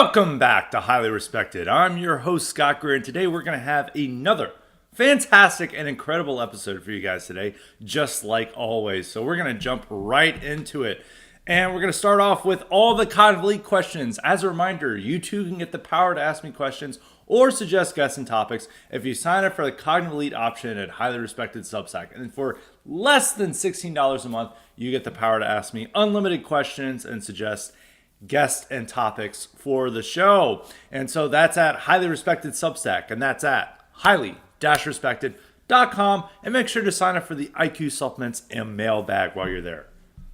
Welcome back to Highly Respected. I'm your host, Scott Greer, and today we're going to have another fantastic and incredible episode for you guys today, just like always. So we're going to jump right into it. And we're going to start off with all the Cognitive Elite questions. As a reminder, you too can get the power to ask me questions or suggest guests and topics if you sign up for the Cognitive Elite option at Highly Respected Substack. And for less than $16 a month, you get the power to ask me unlimited questions and suggest guests and topics for the show. And so that's at Highly Respected Substack, and that's at highly-respected.com. And make sure to sign up for the IQ supplements and mailbag while you're there.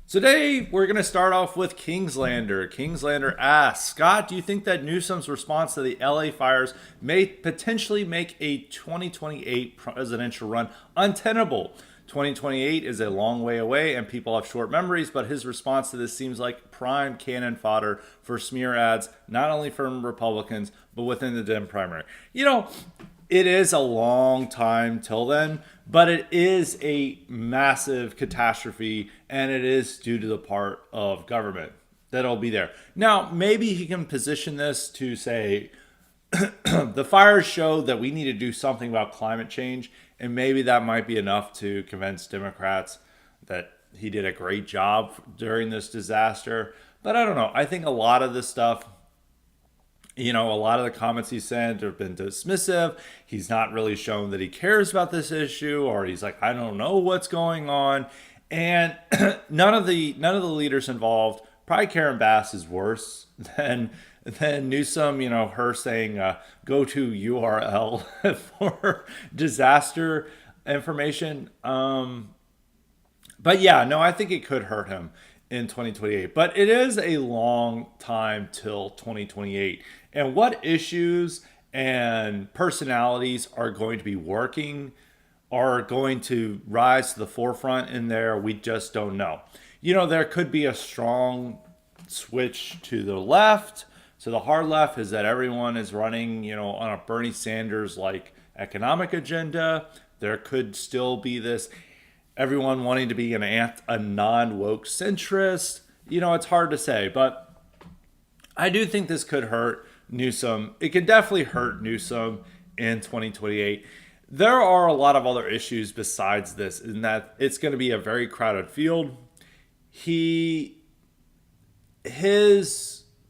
Today, we're going to start off with Kingslander. Kingslander asks, Scott, do you think that Newsom's response to the LA fires may potentially make a 2028 presidential run untenable? 2028 is a long way away and people have short memories, but his response to this seems like prime cannon fodder for smear ads, not only from Republicans, but within the Dem primary. You know, it is a long time till then, but it is a massive catastrophe, and it is due to the part of government that'll be there. Now, maybe he can position this to say, the fires show that we need to do something about climate change, and maybe that might be enough to convince Democrats that he did a great job during this disaster. But I don't know. I think a lot of this stuff, a lot of the comments he sent have been dismissive. He's not really shown that he cares about this issue, or he's like, I don't know what's going on. And none of the leaders involved, probably Karen Bass is worse than Newsom, her saying, go to URL for disaster information. But yeah, no, I think it could hurt him in 2028. But it is a long time till 2028. And what issues and personalities are going to be are going to rise to the forefront in there, we just don't know. There could be a strong switch to the left. So the hard left is that everyone is running, on a Bernie Sanders-like economic agenda. There could still be this everyone wanting to be a non-woke centrist. It's hard to say, but I do think this could hurt Newsom. It could definitely hurt Newsom in 2028. There are a lot of other issues besides this, in that it's going to be a very crowded field. His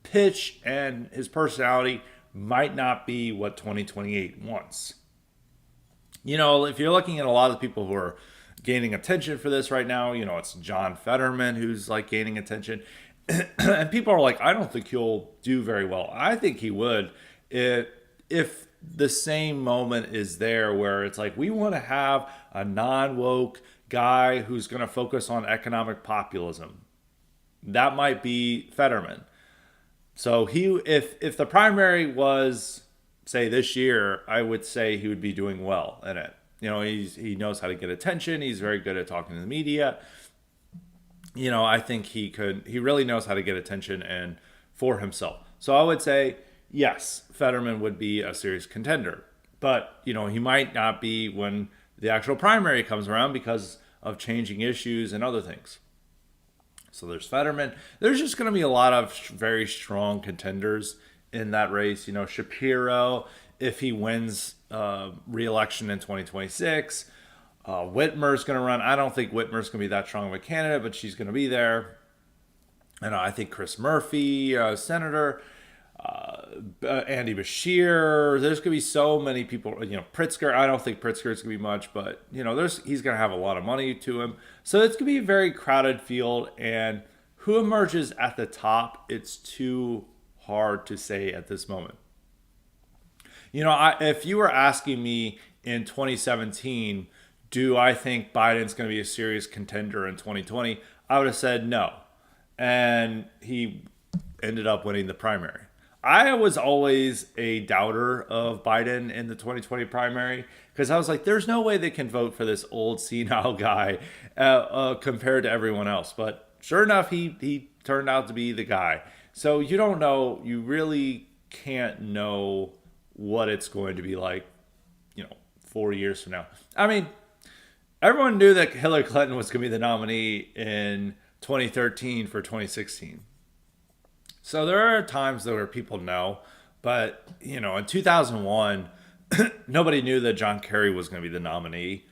pitch and his personality might not be what 2028 wants. If you're looking at a lot of the people who are gaining attention for this right now, it's John Fetterman who's like gaining attention. And people are like, I don't think he'll do very well. I think he would if the same moment is there where it's like, we want to have a non-woke guy who's going to focus on economic populism. That might be Fetterman. So if the primary was, say, this year, I would say he would be doing well in it. He knows how to get attention. He's very good at talking to the media. I think he really knows how to get attention and for himself. So I would say, yes, Fetterman would be a serious contender. But, he might not be when the actual primary comes around because of changing issues and other things. So there's Fetterman. There's just going to be a lot of very strong contenders in that race. Shapiro, if he wins re-election in 2026. Whitmer's going to run. I don't think Whitmer's going to be that strong of a candidate, but she's going to be there. And I think Chris Murphy, Senator, Andy Beshear. There's going to be so many people. Pritzker. I don't think Pritzker's going to be much, but he's going to have a lot of money to him. So it's going to be a very crowded field, and who emerges at the top, it's too hard to say at this moment. If you were asking me in 2017, do I think Biden's going to be a serious contender in 2020? I would have said no. And he ended up winning the primary. I was always a doubter of Biden in the 2020 primary because I was like, there's no way they can vote for this old senile guy compared to everyone else. But sure enough, he turned out to be the guy. So you don't know. You really can't know what it's going to be like, 4 years from now. I mean, everyone knew that Hillary Clinton was going to be the nominee in 2013 for 2016. So there are times where people know, but in 2001, nobody knew that John Kerry was going to be the nominee,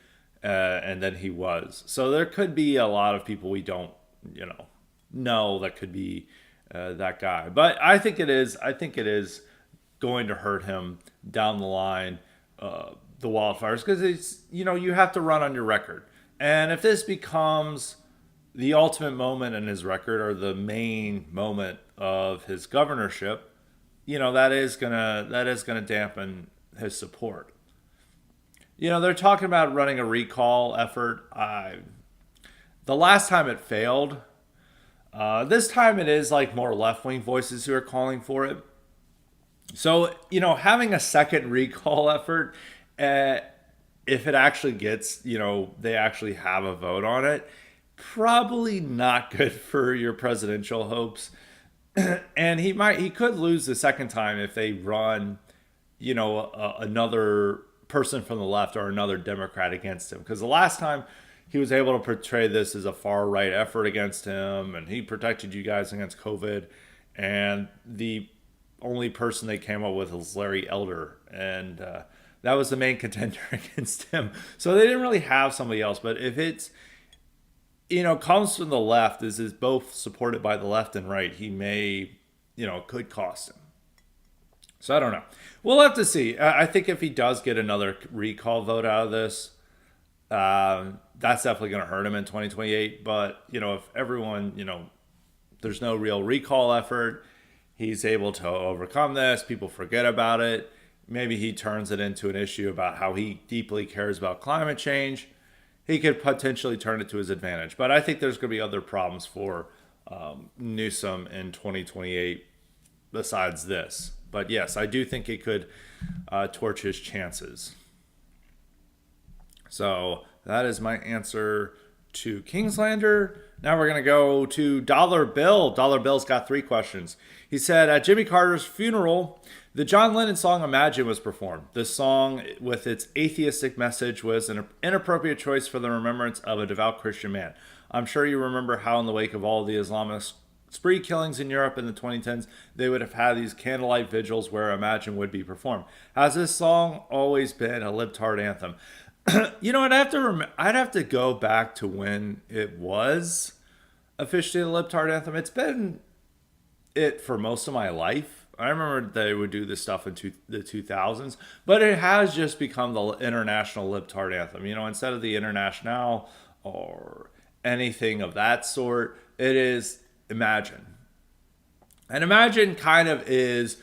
and then he was. So there could be a lot of people we don't, know that could be that guy. But I think it is. I think it is going to hurt him down the line. The wildfires, because it's you have to run on your record, and if this becomes the ultimate moment in his record or the main moment of his governorship, that is gonna dampen his support. They're talking about running a recall effort. The last time it failed. This time it is like more left wing voices who are calling for it. So having a second recall effort, if it actually gets, they actually have a vote on it, probably not good for your presidential hopes. And he could lose the second time if they run, another person from the left or another Democrat against him. Because the last time he was able to portray this as a far right effort against him, and he protected you guys against COVID, and the only person they came up with was Larry Elder, and that was the main contender against him. So they didn't really have somebody else. But if it's comes from the left, is both supported by the left and right, he may could cost him. So I don't know. We'll have to see. I think if he does get another recall vote out of this, that's definitely going to hurt him in 2028. But if everyone there's no real recall effort, he's able to overcome this. People forget about it. Maybe he turns it into an issue about how he deeply cares about climate change. He could potentially turn it to his advantage. But I think there's going to be other problems for Newsom in 2028 besides this. But yes, I do think it could torch his chances. So that is my answer to Kingslander. Now we're going to go to Dollar Bill. Dollar Bill's got 3 questions. He said, at Jimmy Carter's funeral, the John Lennon song Imagine was performed. This song, with its atheistic message, was an inappropriate choice for the remembrance of a devout Christian man. I'm sure you remember how in the wake of all the Islamist spree killings in Europe in the 2010s, they would have had these candlelight vigils where Imagine would be performed. Has this song always been a libtard anthem? I'd have to go back to when it was officially a libtard anthem. It's been it for most of my life. I remember they would do this stuff in the 2000s, but it has just become the international libtard anthem. Instead of the International or anything of that sort, it is Imagine. And Imagine kind of is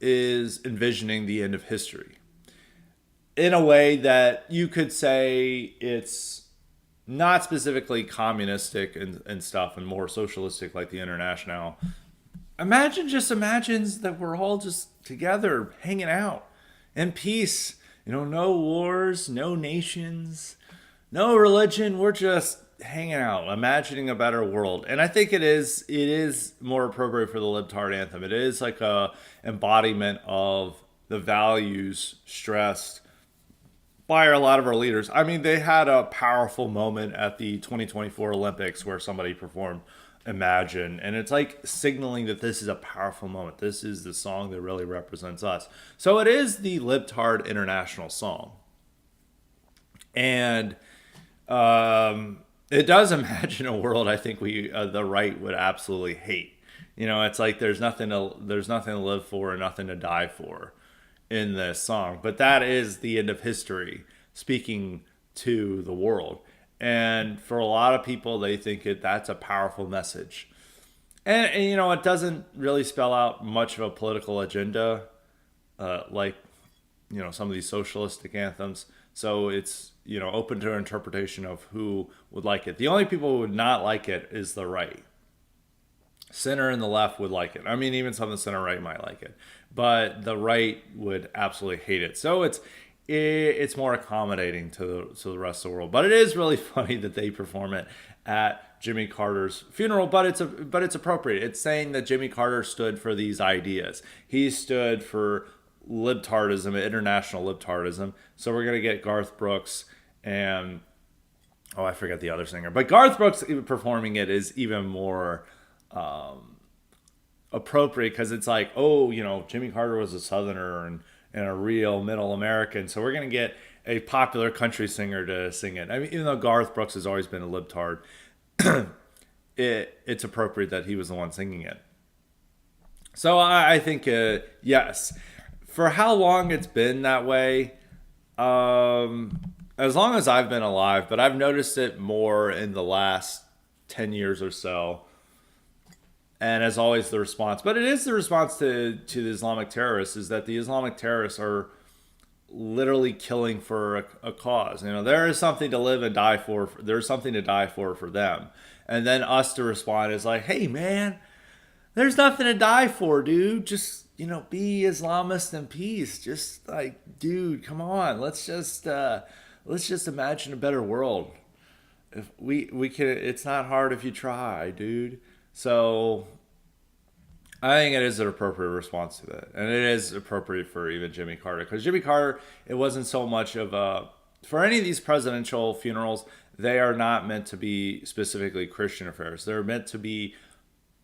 envisioning the end of history in a way that you could say it's not specifically communistic and stuff and more socialistic like the International. Imagine just imagines that we're all just together hanging out in peace. No wars, no nations, no religion. We're just hanging out, imagining a better world. And I think it is more appropriate for the libtard anthem. It is like a embodiment of the values stressed by a lot of our leaders. I mean, they had a powerful moment at the 2024 Olympics where somebody performed Imagine, and it's like signaling that this is a powerful moment. This is the song that really represents us. So it is the libtard international song, and it does imagine a world I think the right would absolutely hate. It's like there's nothing to live for and nothing to die for in this song. But that is the end of history speaking to the world. And for a lot of people, they think that's a powerful message. And it doesn't really spell out much of a political agenda like, some of these socialistic anthems. So it's, open to interpretation of who would like it. The only people who would not like it is the right. Center and the left would like it. I mean, even some of the center right might like it. But the right would absolutely hate it. So it's more accommodating to the rest of the world. But it is really funny that they perform it at Jimmy Carter's funeral. But it's appropriate. It's saying that Jimmy Carter stood for these ideas. He stood for libtardism, international libtardism. So we're gonna get Garth Brooks and I forget the other singer. But Garth Brooks performing it is even more appropriate because it's like, oh, Jimmy Carter was a Southerner and a real middle American, so we're gonna get a popular country singer to sing it. I mean, even though Garth Brooks has always been a libtard, it's appropriate that he was the one singing it. So I think yes, for how long it's been that way, as long as I've been alive, but I've noticed it more in the last 10 years or so. And as always, the response, but it is the response to the Islamic terrorists, is that the Islamic terrorists are literally killing for a cause. There is something to live and die for. There's something to die for them. And then us to respond is like, hey, man, there's nothing to die for, dude. Just, be Islamist in peace. Just like, dude, come on. Let's just imagine a better world. If we can, it's not hard if you try, dude. So I think it is an appropriate response to that. And it is appropriate for even Jimmy Carter. Because Jimmy Carter, it wasn't so much of a, for any of these presidential funerals, they are not meant to be specifically Christian affairs. They're meant to be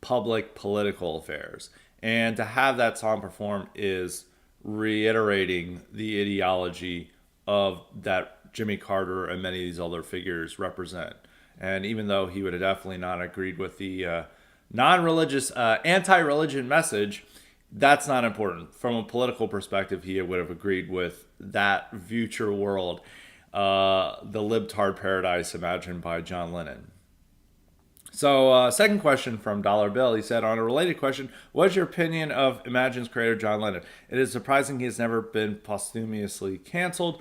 public political affairs. And to have that song performed is reiterating the ideology of that Jimmy Carter and many of these other figures represent. And even though he would have definitely not agreed with the non-religious, anti-religion message, that's not important. From a political perspective, he would have agreed with that future world, the libtard paradise imagined by John Lennon. So, second question from Dollar Bill. He said, on a related question, what's your opinion of Imagine's creator John Lennon? It is surprising he has never been posthumously canceled.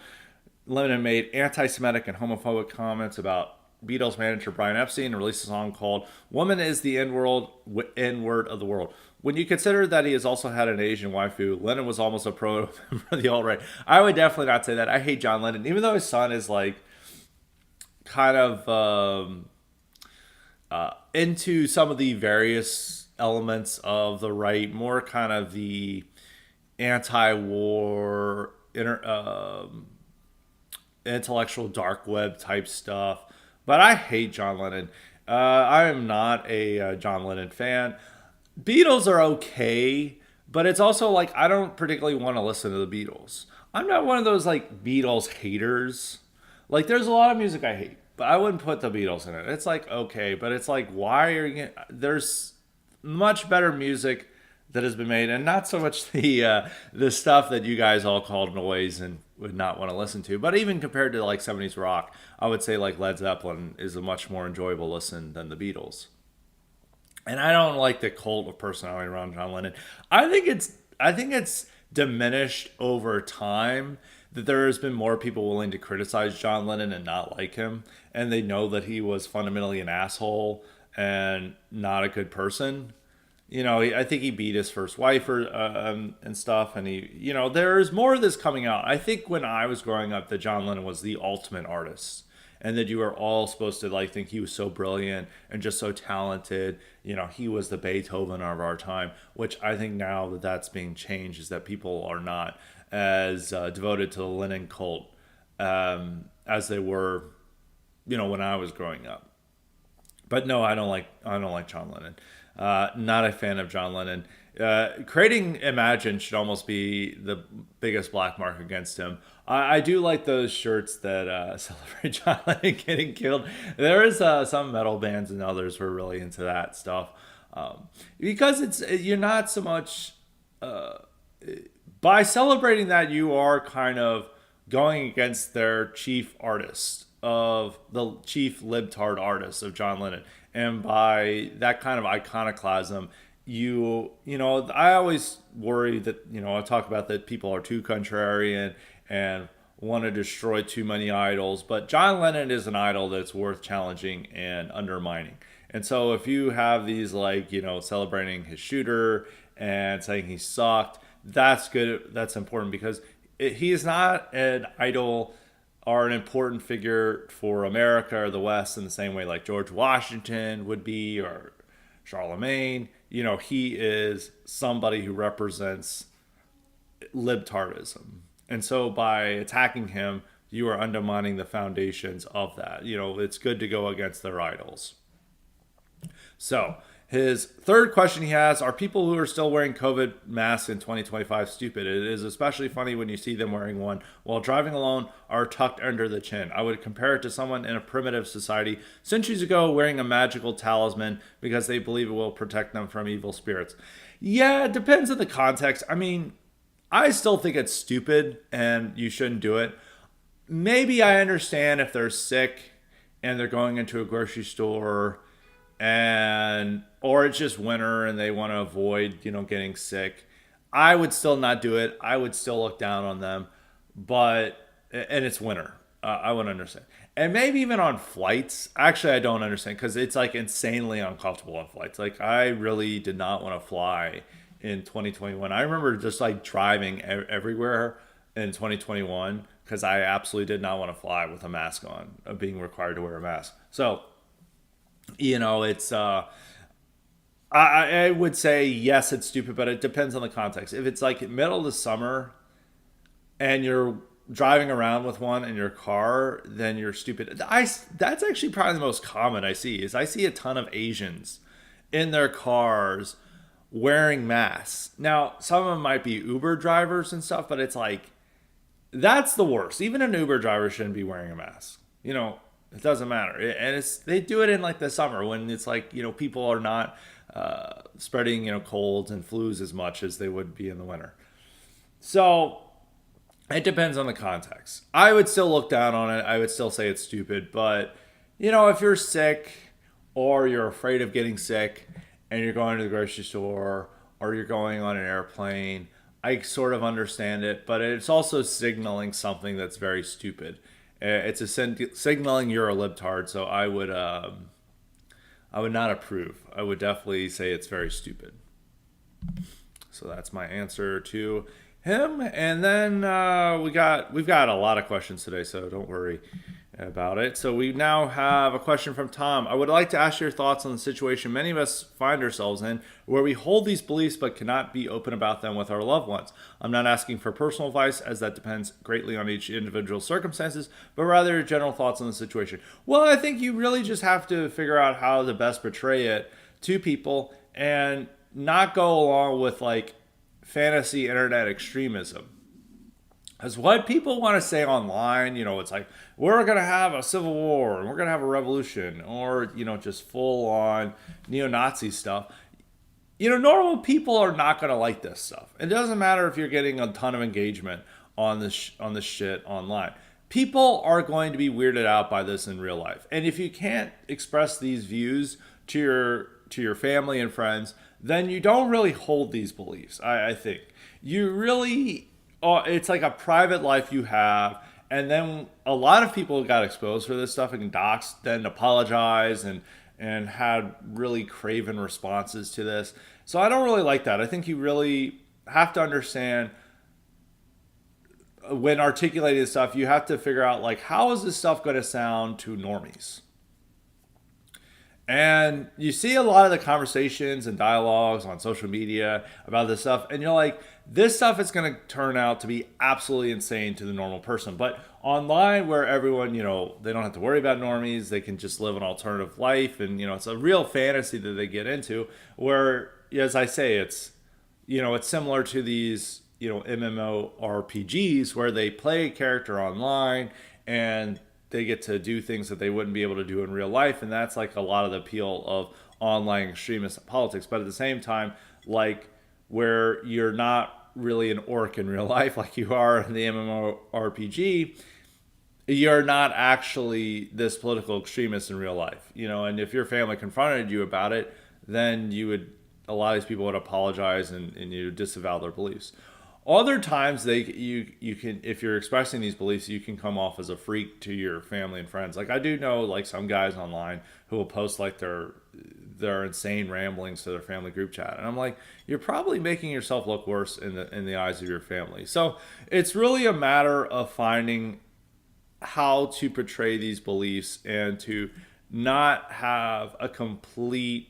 Lennon made anti-Semitic and homophobic comments about Beatles manager Brian Epstein and released a song called Woman is the N-word of the World. When you consider that he has also had an Asian waifu, Lennon was almost a pro for the alt-right. I would definitely not say that. I hate John Lennon, even though his son is like kind of into some of the various elements of the right, more kind of the anti-war, intellectual dark web type stuff. But I hate John Lennon. I am not a John Lennon fan. Beatles are okay, but it's also like I don't particularly want to listen to the Beatles. I'm not one of those like Beatles haters. Like there's a lot of music I hate, but I wouldn't put the Beatles in it. It's like okay, but it's like why are you? There's much better music that has been made, and not so much the stuff that you guys all called noise and would not want to listen to. But even compared to like 70s rock, I would say like Led Zeppelin is a much more enjoyable listen than the Beatles. And I don't like the cult of personality around John Lennon. I think it's diminished over time that there has been more people willing to criticize John Lennon and not like him, and they know that he was fundamentally an asshole and not a good person. I think he beat his first wife and stuff, and there's more of this coming out. I think when I was growing up, that John Lennon was the ultimate artist, and that you were all supposed to like think he was so brilliant and just so talented. He was the Beethoven of our time, which I think now that that's being changed is that people are not as devoted to the Lennon cult as they were, when I was growing up. But no, I don't like John Lennon. Not a fan of John Lennon. Creating Imagine should almost be the biggest black mark against him. I do like those shirts that celebrate John Lennon getting killed. There is some metal bands and others who are really into that stuff, because you're not so much by celebrating that, you are kind of going against their chief artist, of the chief libtard artist of John Lennon. And by that kind of iconoclasm, I always worry that, I talk about that people are too contrarian and want to destroy too many idols. But John Lennon is an idol that's worth challenging and undermining. And so if you have these celebrating his shooter and saying he sucked, that's good. That's important because he is not an idol are an important figure for America or the West in the same way like George Washington would be, or Charlemagne. He is somebody who represents libtardism. And so by attacking him, you are undermining the foundations of that. It's good to go against their idols. So His third question he has: are people who are still wearing COVID masks in 2025 stupid? It is especially funny when you see them wearing one while driving alone or tucked under the chin. I would compare it to someone in a primitive society centuries ago wearing a magical talisman because they believe it will protect them from evil spirits. Yeah, it depends on the context. I mean, I still think it's stupid and you shouldn't do it. Maybe I understand if they're sick and they're going into a grocery store, and or it's just winter and they want to avoid, getting sick. I would still not do it. I would still look down on them, but and it's winter. I would understand. And maybe even on flights. Actually, I don't understand because it's like insanely uncomfortable on flights. Like I really did not want to fly in 2021. I remember just like driving everywhere in 2021 because I absolutely did not want to fly with a mask on, being required to wear a mask. So it's I would say yes, it's stupid, but it depends on the context. If it's like middle of the summer and you're driving around with one in your car, then you're stupid. That's actually probably the most common I see a ton of Asians in their cars wearing masks. Now, some of them might be Uber drivers and stuff, but it's like that's the worst. Even an Uber driver shouldn't be wearing a mask. It doesn't matter. And they do it in like the summer when it's like, people are not spreading, colds and flus as much as they would be in the winter. So it depends on the context. I would still look down on it. I would still say it's stupid. But, if you're sick or you're afraid of getting sick and you're going to the grocery store or you're going on an airplane, I sort of understand it. But it's also signaling something that's very stupid. It's signaling you're a libtard, so I would not approve. I would definitely say it's very stupid. So that's my answer to him. And then we've got a lot of questions today, so don't worry about it. So we now have a question from Tom. I would like to ask your thoughts on the situation many of us find ourselves in, where we hold these beliefs but cannot be open about them with our loved ones. I'm not asking for personal advice, as that depends greatly on each individual's circumstances, but rather general thoughts on the situation. Well, I think you really just have to figure out how to best portray it to people and not go along with like fantasy internet extremism. Because what people want to say online, it's like, we're going to have a civil war and we're going to have a revolution, or, just full on neo-Nazi stuff. Normal people are not going to like this stuff. It doesn't matter if you're getting a ton of engagement on this shit online. People are going to be weirded out by this in real life. And if you can't express these views to your family and friends, then you don't really hold these beliefs, I think. You really... it's like a private life you have, and then a lot of people got exposed for this stuff and doxed, then apologized and had really craven responses to this. So I don't really like that. I think you really have to understand when articulating this stuff, you have to figure out like, how is this stuff going to sound to normies? And you see a lot of the conversations and dialogues on social media about this stuff, and you're like, this stuff is going to turn out to be absolutely insane to the normal person. But online, where everyone, they don't have to worry about normies, they can just live an alternative life, and, it's a real fantasy that they get into, where, as I say, it's similar to these, MMORPGs, where they play a character online, and they get to do things that they wouldn't be able to do in real life. And that's like a lot of the appeal of online extremist politics. But at the same time, like where you're not really an orc in real life like you are in the MMORPG, you're not actually this political extremist in real life. And if your family confronted you about it, then a lot of these people would apologize and you disavow their beliefs. Other times you can, if you're expressing these beliefs, you can come off as a freak to your family and friends. Like I do know like some guys online who will post like their insane ramblings to their family group chat. And I'm like, you're probably making yourself look worse in the eyes of your family. So it's really a matter of finding how to portray these beliefs and to not have a complete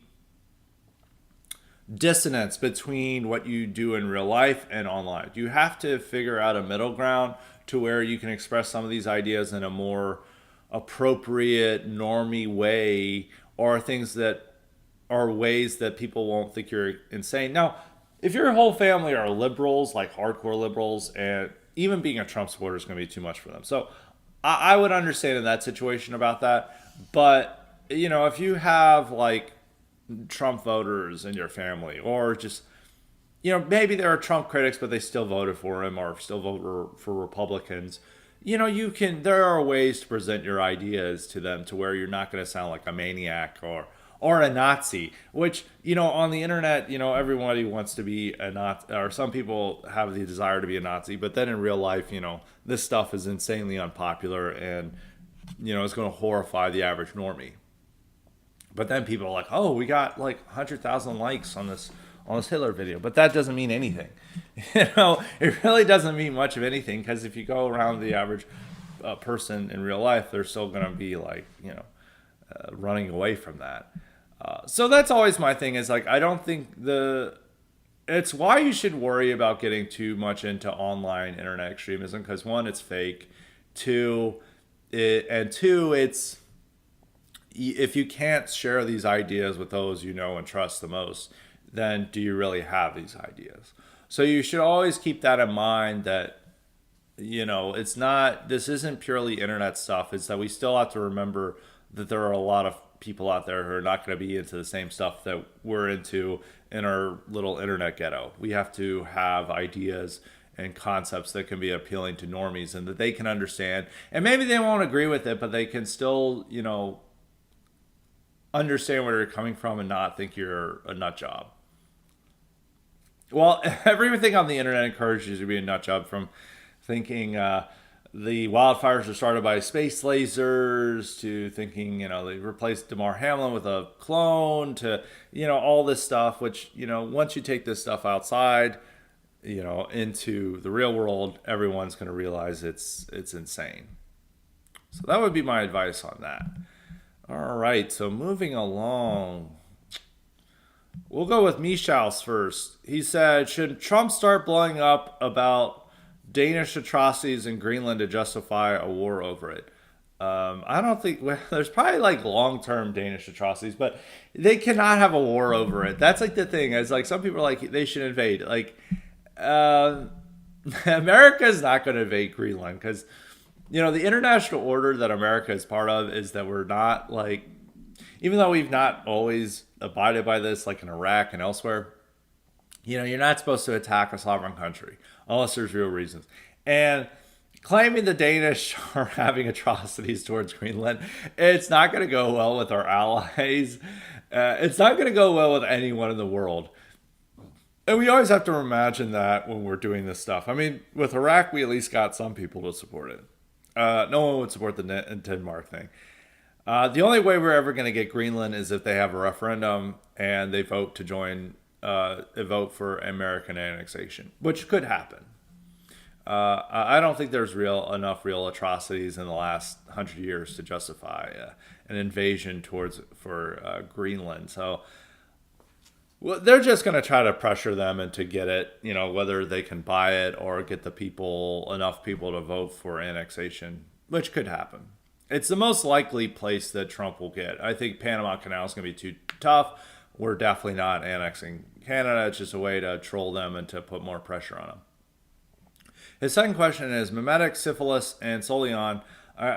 dissonance between what you do in real life and online. You have to figure out a middle ground to where you can express some of these ideas in a more appropriate, normie way, or things that are ways that people won't think you're insane. Now, if your whole family are liberals, like hardcore liberals, and even being a Trump supporter is going to be too much for them. So I would understand in that situation about that. But, if you have like Trump voters in your family, or just, maybe there are Trump critics, but they still voted for him or still vote for Republicans. There are ways to present your ideas to them to where you're not going to sound like a maniac or a Nazi, which, on the internet, everybody wants to be a Nazi, or some people have the desire to be a Nazi, but then in real life, this stuff is insanely unpopular and, it's going to horrify the average normie. But then people are like, oh, we got like 100,000 likes on this Hitler video, but that doesn't mean anything. It really doesn't mean much of anything, because if you go around the average person in real life, they're still going to be like, running away from that. So that's always my thing, is like, I don't think it's why you should worry about getting too much into online internet extremism, because one, it's fake. Two, it's, if you can't share these ideas with those you know and trust the most, then do you really have these ideas? So you should always keep that in mind, that, this isn't purely internet stuff. It's that we still have to remember that there are a lot of people out there who are not going to be into the same stuff that we're into in our little internet ghetto. We have to have ideas and concepts that can be appealing to normies and that they can understand. And maybe they won't agree with it, but they can still, understand where you're coming from and not think you're a nut job. Well, everything on the internet encourages you to be a nut job, from thinking the wildfires are started by space lasers, to thinking, they replaced Damar Hamlin with a clone, to, all this stuff, which, once you take this stuff outside, into the real world, everyone's going to realize it's insane. So that would be my advice on that. All right, so moving along. We'll go with Michaus first. He said, should Trump start blowing up about Danish atrocities in Greenland to justify a war over it? I don't think, there's probably like long-term Danish atrocities, but they cannot have a war over it. That's like the thing. It's like some people are like, they should invade. Like, America's not going to invade Greenland, because, the international order that America is part of is that we're not like, even though we've not always abided by this, like in Iraq and elsewhere, you're not supposed to attack a sovereign country unless there's real reasons. And claiming the Danish are having atrocities towards Greenland, it's not going to go well with our allies. It's not going to go well with anyone in the world. And we always have to imagine that when we're doing this stuff. I mean, with Iraq, we at least got some people to support it. No one would support the Denmark thing. The only way we're ever going to get Greenland is if they have a referendum and they vote to vote for American annexation, which could happen. I don't think there's enough real atrocities in the last 100 years to justify an invasion for Greenland. So they're just going to try to pressure them into get it, whether they can buy it or get enough people to vote for annexation, which could happen. It's the most likely place that Trump will get. I think Panama Canal is going to be too tough. We're definitely not annexing Canada. It's just a way to troll them and to put more pressure on them. His second question is mimetic, syphilis, and Solion.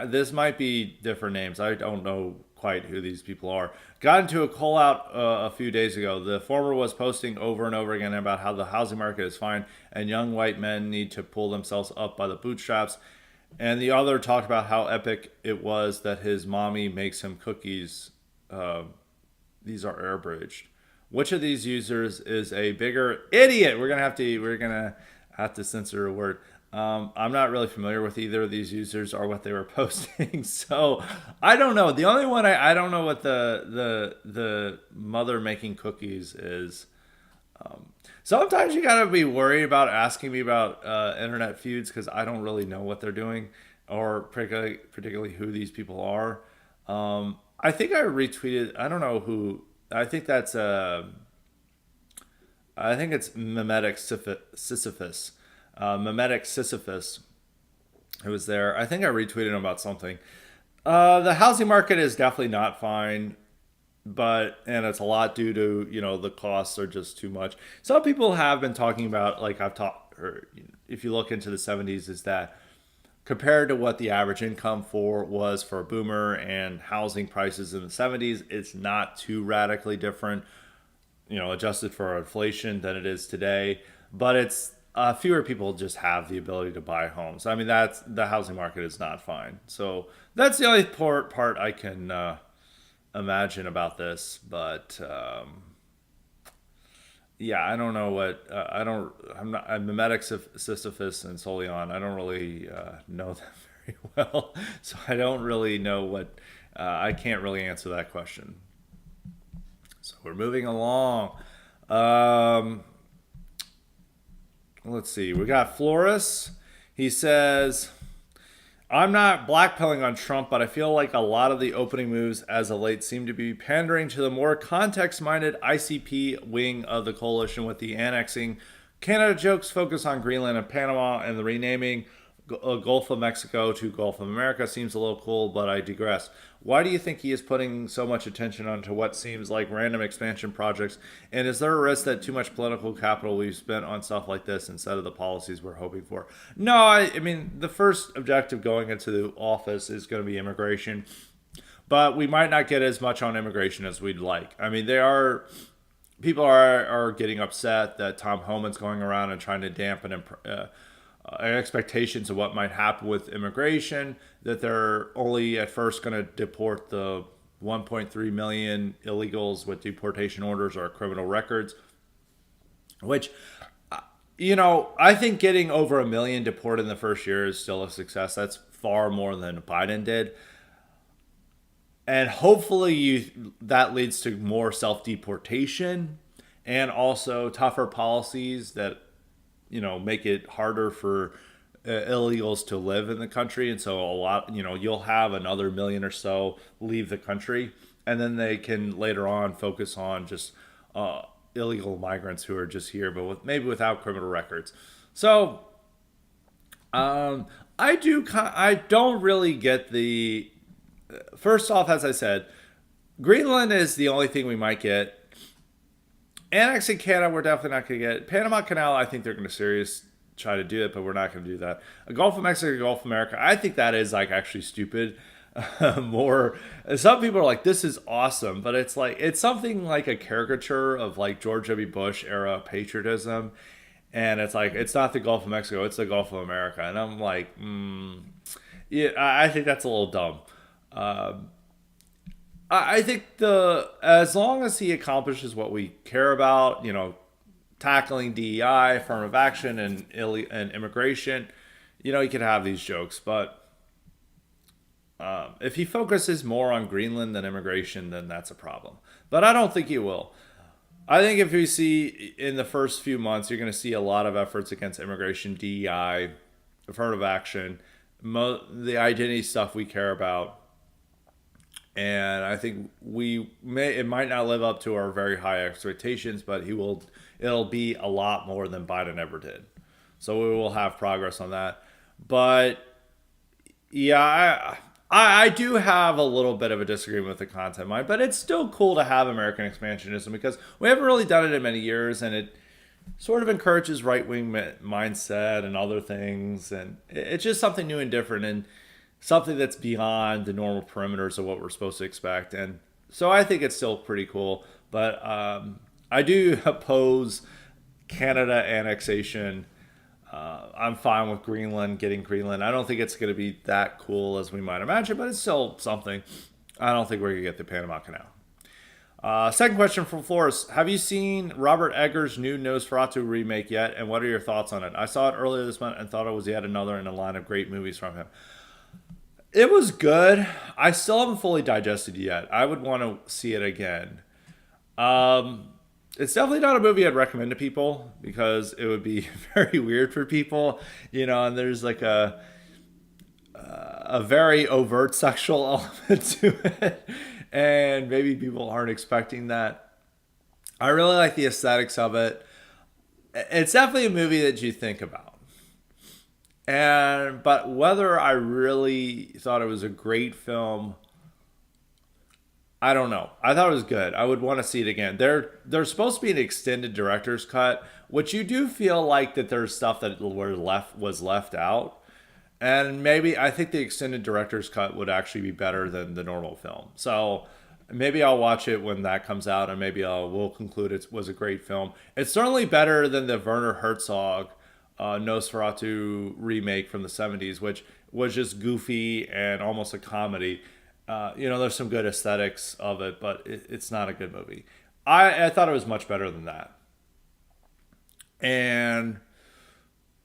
This might be different names. I don't know quite who these people are. Got into a call out a few days ago. The former was posting over and over again about how the housing market is fine and young white men need to pull themselves up by the bootstraps. And the other talked about how epic it was that his mommy makes him cookies. These are air bridged. Which of these users is a bigger idiot? We're gonna have to censor a word. I'm not really familiar with either of these users or what they were posting, so I don't know. The only one I don't know what the mother making cookies is. Sometimes you gotta be worried about asking me about internet feuds, because I don't really know what they're doing, or particularly who these people are. I think I retweeted. I don't know who. I think that's I think it's Mimetic Sisyphus. Mimetic Sisyphus, who was there. I think I retweeted him about something. The housing market is definitely not fine. and it's a lot due to, the costs are just too much. Some people have been talking about, like I've talked, or if you look into the 70s, is that compared to what the average income was for a boomer and housing prices in the 70s, it's not too radically different, adjusted for inflation, than it is today. But it's fewer people just have the ability to buy homes. I mean, that's the housing market is not fine. So that's the only part I can imagine about this. But yeah, I don't know what I don't. I'm mimetic Sisyphus and Solion. I don't really know them very well, so I don't really know what. I can't really answer that question. So we're moving along. Um, let's see. We got Flores. He says, I'm not blackpilling on Trump, but I feel like a lot of the opening moves as of late seem to be pandering to the more context-minded ICP wing of the coalition, with the annexing Canada jokes focus on Greenland and Panama, and the renaming Gulf of Mexico to Gulf of America seems a little cool, but I digress. Why do you think he is putting so much attention onto what seems like random expansion projects? And is there a risk that too much political capital we've spent on stuff like this instead of the policies we're hoping for? No, I mean, the first objective going into the office is going to be immigration, but we might not get as much on immigration as we'd like. I mean, people are getting upset that Tom Homan's going around and trying to dampen expectations of what might happen with immigration, that they're only at first going to deport the 1.3 million illegals with deportation orders or criminal records, which, I think getting over 1 million deported in the first year is still a success. That's far more than Biden did. And hopefully that leads to more self-deportation and also tougher policies that make it harder for illegals to live in the country. And so you'll have another million or so leave the country, and then they can later on focus on just illegal migrants who are just here, but maybe without criminal records. So I don't really get the, first off, as I said, Greenland is the only thing we might get. Annexing Canada, we're definitely not going to get. Panama Canal, I think they're going to try to do it, but we're not going to do that. A Gulf of Mexico, Gulf of America, I think that is like actually stupid. Some people are like, this is awesome, but it's something like a caricature of like George W. Bush era patriotism, and it's like, it's not the Gulf of Mexico, it's the Gulf of America, and I'm like, yeah, I think that's a little dumb. I think as long as he accomplishes what we care about, tackling DEI, affirmative action, and immigration, he could have these jokes. But if he focuses more on Greenland than immigration, then that's a problem. But I don't think he will. I think if we see in the first few months, you're going to see a lot of efforts against immigration, DEI, affirmative action, the identity stuff we care about. And I think it might not live up to our very high expectations, but it'll be a lot more than Biden ever did. So we will have progress on that. But yeah, I do have a little bit of a disagreement with the content mind, but it's still cool to have American expansionism because we haven't really done it in many years, and it sort of encourages right-wing mindset and other things. And it's just something new and different, and something that's beyond the normal perimeters of what we're supposed to expect. And so I think it's still pretty cool. But I do oppose Canada annexation. I'm fine with getting Greenland. I don't think it's going to be that cool as we might imagine, but it's still something. I don't think we're going to get the Panama Canal. Second question from Flores. Have you seen Robert Eggers' new Nosferatu remake yet? And what are your thoughts on it? I saw it earlier this month and thought it was yet another in a line of great movies from him. It was good. I still haven't fully digested it yet. I would want to see it again. It's definitely not a movie I'd recommend to people because it would be very weird for people, and there's like a very overt sexual element to it, and maybe people aren't expecting that. I really like the aesthetics of it. It's definitely a movie that you think about. But whether I really thought it was a great film, I don't know. I thought it was good. I would want to see it again. There's supposed to be an extended director's cut, which you do feel like that there's stuff that was left out. And maybe I think the extended director's cut would actually be better than the normal film. So maybe I'll watch it when that comes out, and maybe we'll conclude it was a great film. It's certainly better than the Werner Herzog Nosferatu remake from the 70s, which was just goofy and almost a comedy. There's some good aesthetics of it, but it's not a good movie. I thought it was much better than that. And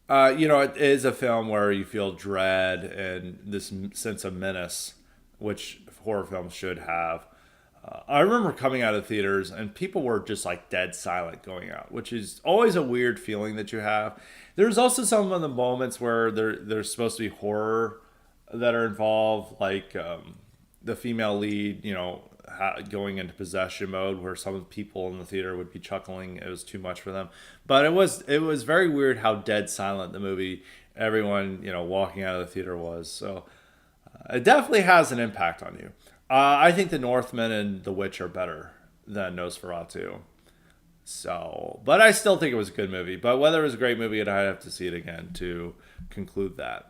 it is a film where you feel dread and this sense of menace, which horror films should have. I remember coming out of theaters and people were just like dead silent going out, which is always a weird feeling that you have. There's also some of the moments where there's supposed to be horror that are involved, like the female lead, going into possession mode, where some of the people in the theater would be chuckling. It was too much for them, but it was very weird how dead silent the movie, everyone walking out of the theater was. So it definitely has an impact on you. I think The Northman and The Witch are better than Nosferatu. So, but I still think it was a good movie. But whether it was a great movie, I'd have to see it again to conclude that.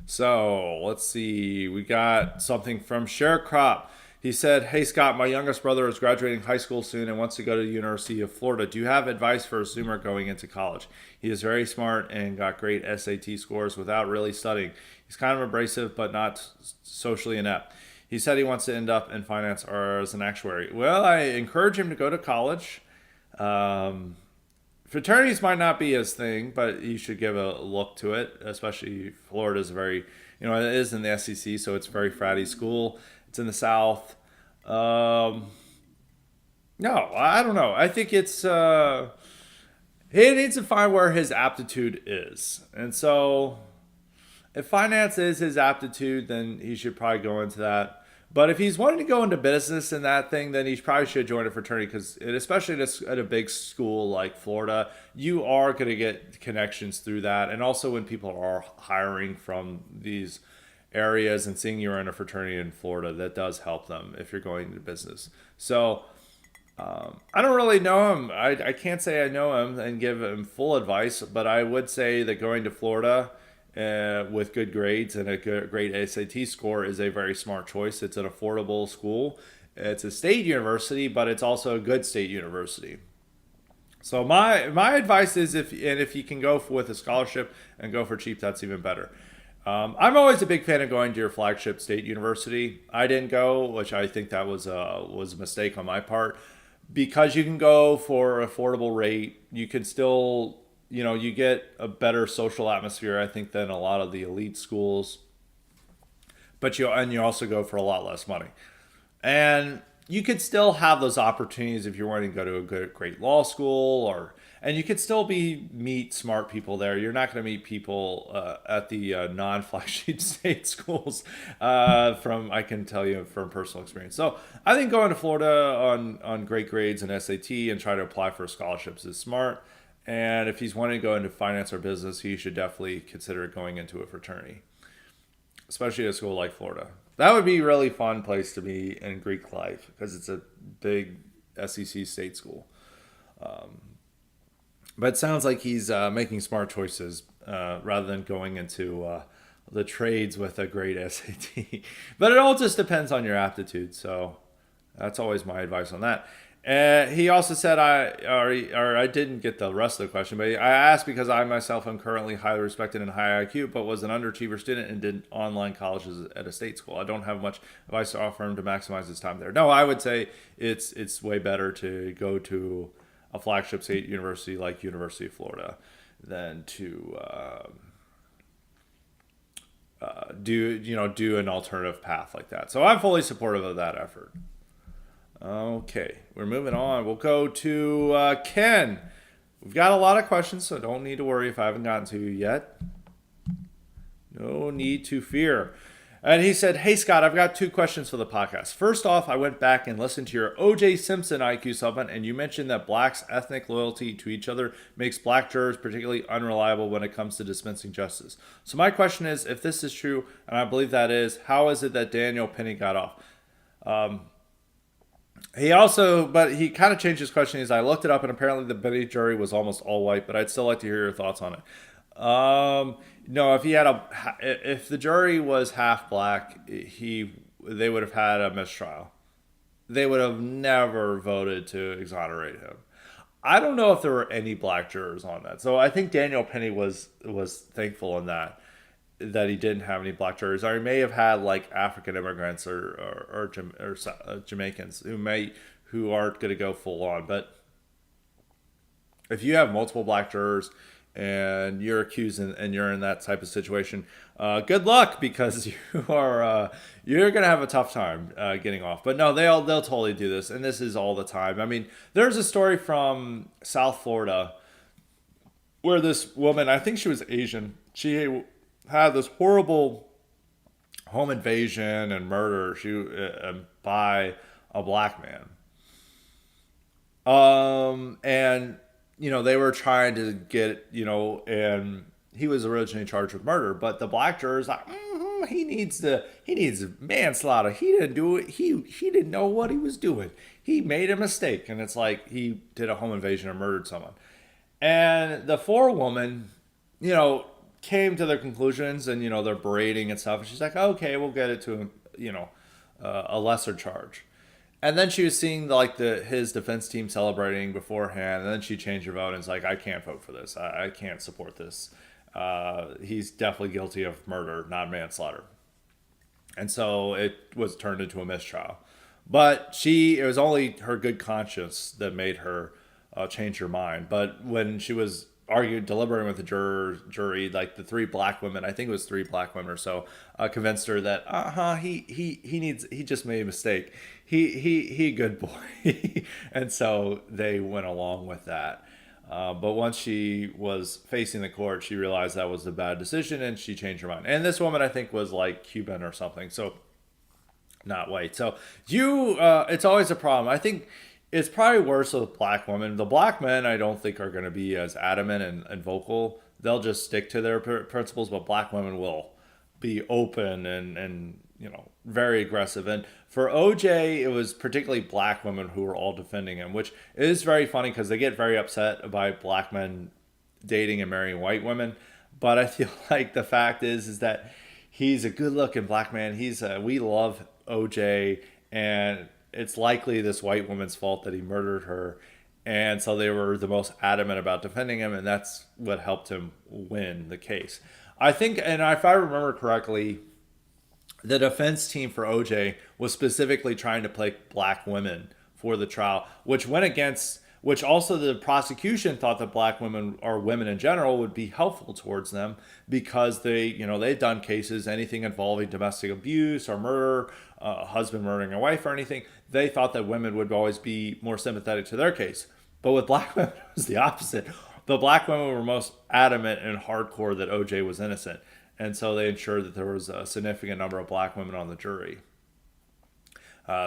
So, let's see. We got something from Sharecrop. He said, "Hey Scott, my youngest brother is graduating high school soon and wants to go to the University of Florida. Do you have advice for a Zumer going into college? He is very smart and got great SAT scores without really studying. He's kind of abrasive, but not socially inept. He said he wants to end up in finance or as an actuary." Well, I encourage him to go to college. Fraternities might not be his thing, but he should give a look to it, especially Florida is it is in the SEC, so it's a very fratty school. It's in the South. No, I don't know. I think he needs to find where his aptitude is. And so if finance is his aptitude, then he should probably go into that. But if he's wanting to go into business and that thing, then he probably should join a fraternity, because especially at a big school like Florida, you are going to get connections through that. And also when people are hiring from these areas and seeing you're in a fraternity in Florida, that does help them if you're going into business. So I don't really know him. I can't say I know him and give him full advice, but I would say that going to Florida with good grades and a great SAT score is a very smart choice. It's an affordable school. It's a state university, but it's also a good state university. So my advice is, if you can go with a scholarship and go for cheap, that's even better. I'm always a big fan of going to your flagship state university. I didn't go, which I think that was a mistake on my part, because you can go for an affordable rate. You can still, you get a better social atmosphere, I think, than a lot of the elite schools. But you also go for a lot less money, and you could still have those opportunities if you're wanting to go to a great law school, and you could still meet smart people there. You're not going to meet people at the non-flagship state schools. I can tell you from personal experience. So I think going to Florida on great grades and SAT and try to apply for scholarships is smart. And if he's wanting to go into finance or business, he should definitely consider going into a fraternity, especially at a school like Florida. That would be a really fun place to be in Greek life, because it's a big SEC state school. But it sounds like he's making smart choices rather than going into the trades with a great SAT. But it all just depends on your aptitude. So that's always my advice on that. He also said, I didn't get the rest of the question, but I asked because I myself am currently highly respected and high IQ, but was an underachiever student and did online colleges at a state school. I don't have much advice to offer him to maximize his time there. No, I would say it's way better to go to a flagship state university like University of Florida than to do an alternative path like that. So I'm fully supportive of that effort. Okay, we're moving on. We'll go to Ken. We've got a lot of questions, so don't need to worry if I haven't gotten to you yet. No need to fear. And he said, "Hey Scott, I've got 2 questions for the podcast. First off, I went back and listened to your O.J. Simpson IQ supplement, and you mentioned that blacks' ethnic loyalty to each other makes black jurors particularly unreliable when it comes to dispensing justice. So my question is, if this is true, and I believe that is, how is it that Daniel Penny got off? He also, but he kind of changed his question. I looked it up, and apparently the Betty jury was almost all white. But I'd still like to hear your thoughts on it. No, if the jury was half black, they would have had a mistrial. They would have never voted to exonerate him. I don't know if there were any black jurors on that, so I think Daniel Penny was thankful in that he didn't have any black jurors. Or he may have had like African immigrants or Jamaicans who aren't going to go full on. But if you have multiple black jurors and you're accused and you're in that type of situation, good luck, because you're gonna have a tough time getting off. But no, they'll totally do this, and this is all the time. I mean, there's a story from South Florida where this woman, I think she was Asian, she had this horrible home invasion and murder by a black man. And they were trying to get, and he was originally charged with murder, but the black jurors like, he needs manslaughter. He didn't do it. He didn't know what he was doing. He made a mistake, and it's like he did a home invasion and murdered someone. And the forewoman, came to their conclusions, and they're berating and stuff. And she's like, okay, we'll get it to a lesser charge. And then she was seeing his defense team celebrating beforehand, and then she changed her vote and it's like, I can't vote for this. I can't support this. He's definitely guilty of murder, not manslaughter. And so it was turned into a mistrial. But it was only her good conscience that made her change her mind. But when she was deliberating with the jury, like the three black women, I think it was three black women or so, convinced her that he just made a mistake. He good boy. And so they went along with that. But once she was facing the court, she realized that was a bad decision, and she changed her mind. And this woman, I think, was like Cuban or something, so not white. So it's always a problem. I think it's probably worse with black women. The black men, I don't think, are going to be as adamant and vocal. They'll just stick to their principles, but black women will be open and very aggressive. And for OJ, it was particularly black women who were all defending him, which is very funny because they get very upset by black men dating and marrying white women. But I feel like the fact is that he's a good-looking black man. We love OJ, and it's likely this white woman's fault that he murdered her. And so they were the most adamant about defending him, and that's what helped him win the case. I think, and if I remember correctly, the defense team for OJ was specifically trying to play black women for the trial, which also the prosecution thought that black women, or women in general, would be helpful towards them because they'd done cases, anything involving domestic abuse or murder, a husband murdering a wife or anything. They thought that women would always be more sympathetic to their case. But with black women, it was the opposite. The black women were most adamant and hardcore that OJ was innocent. And so they ensured that there was a significant number of black women on the jury.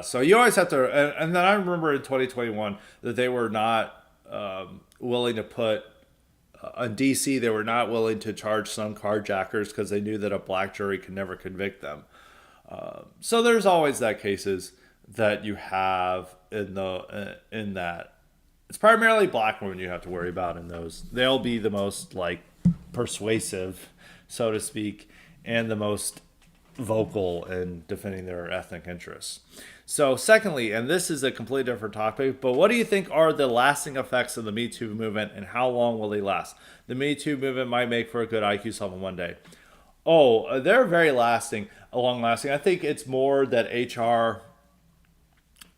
So you always have to, and then I remember in 2021 that they were not willing to put, in DC, they were not willing to charge some carjackers because they knew that a black jury could never convict them. So there's always that cases that you have in that. It's primarily black women you have to worry about in those. They'll be the most persuasive, so to speak, and the most vocal in defending their ethnic interests. So secondly, and this is a completely different topic, but what do you think are the lasting effects of the Me Too movement, and how long will they last? The Me Too movement might make for a good IQ supplement one day. Oh, they're very long lasting. I think it's more that HR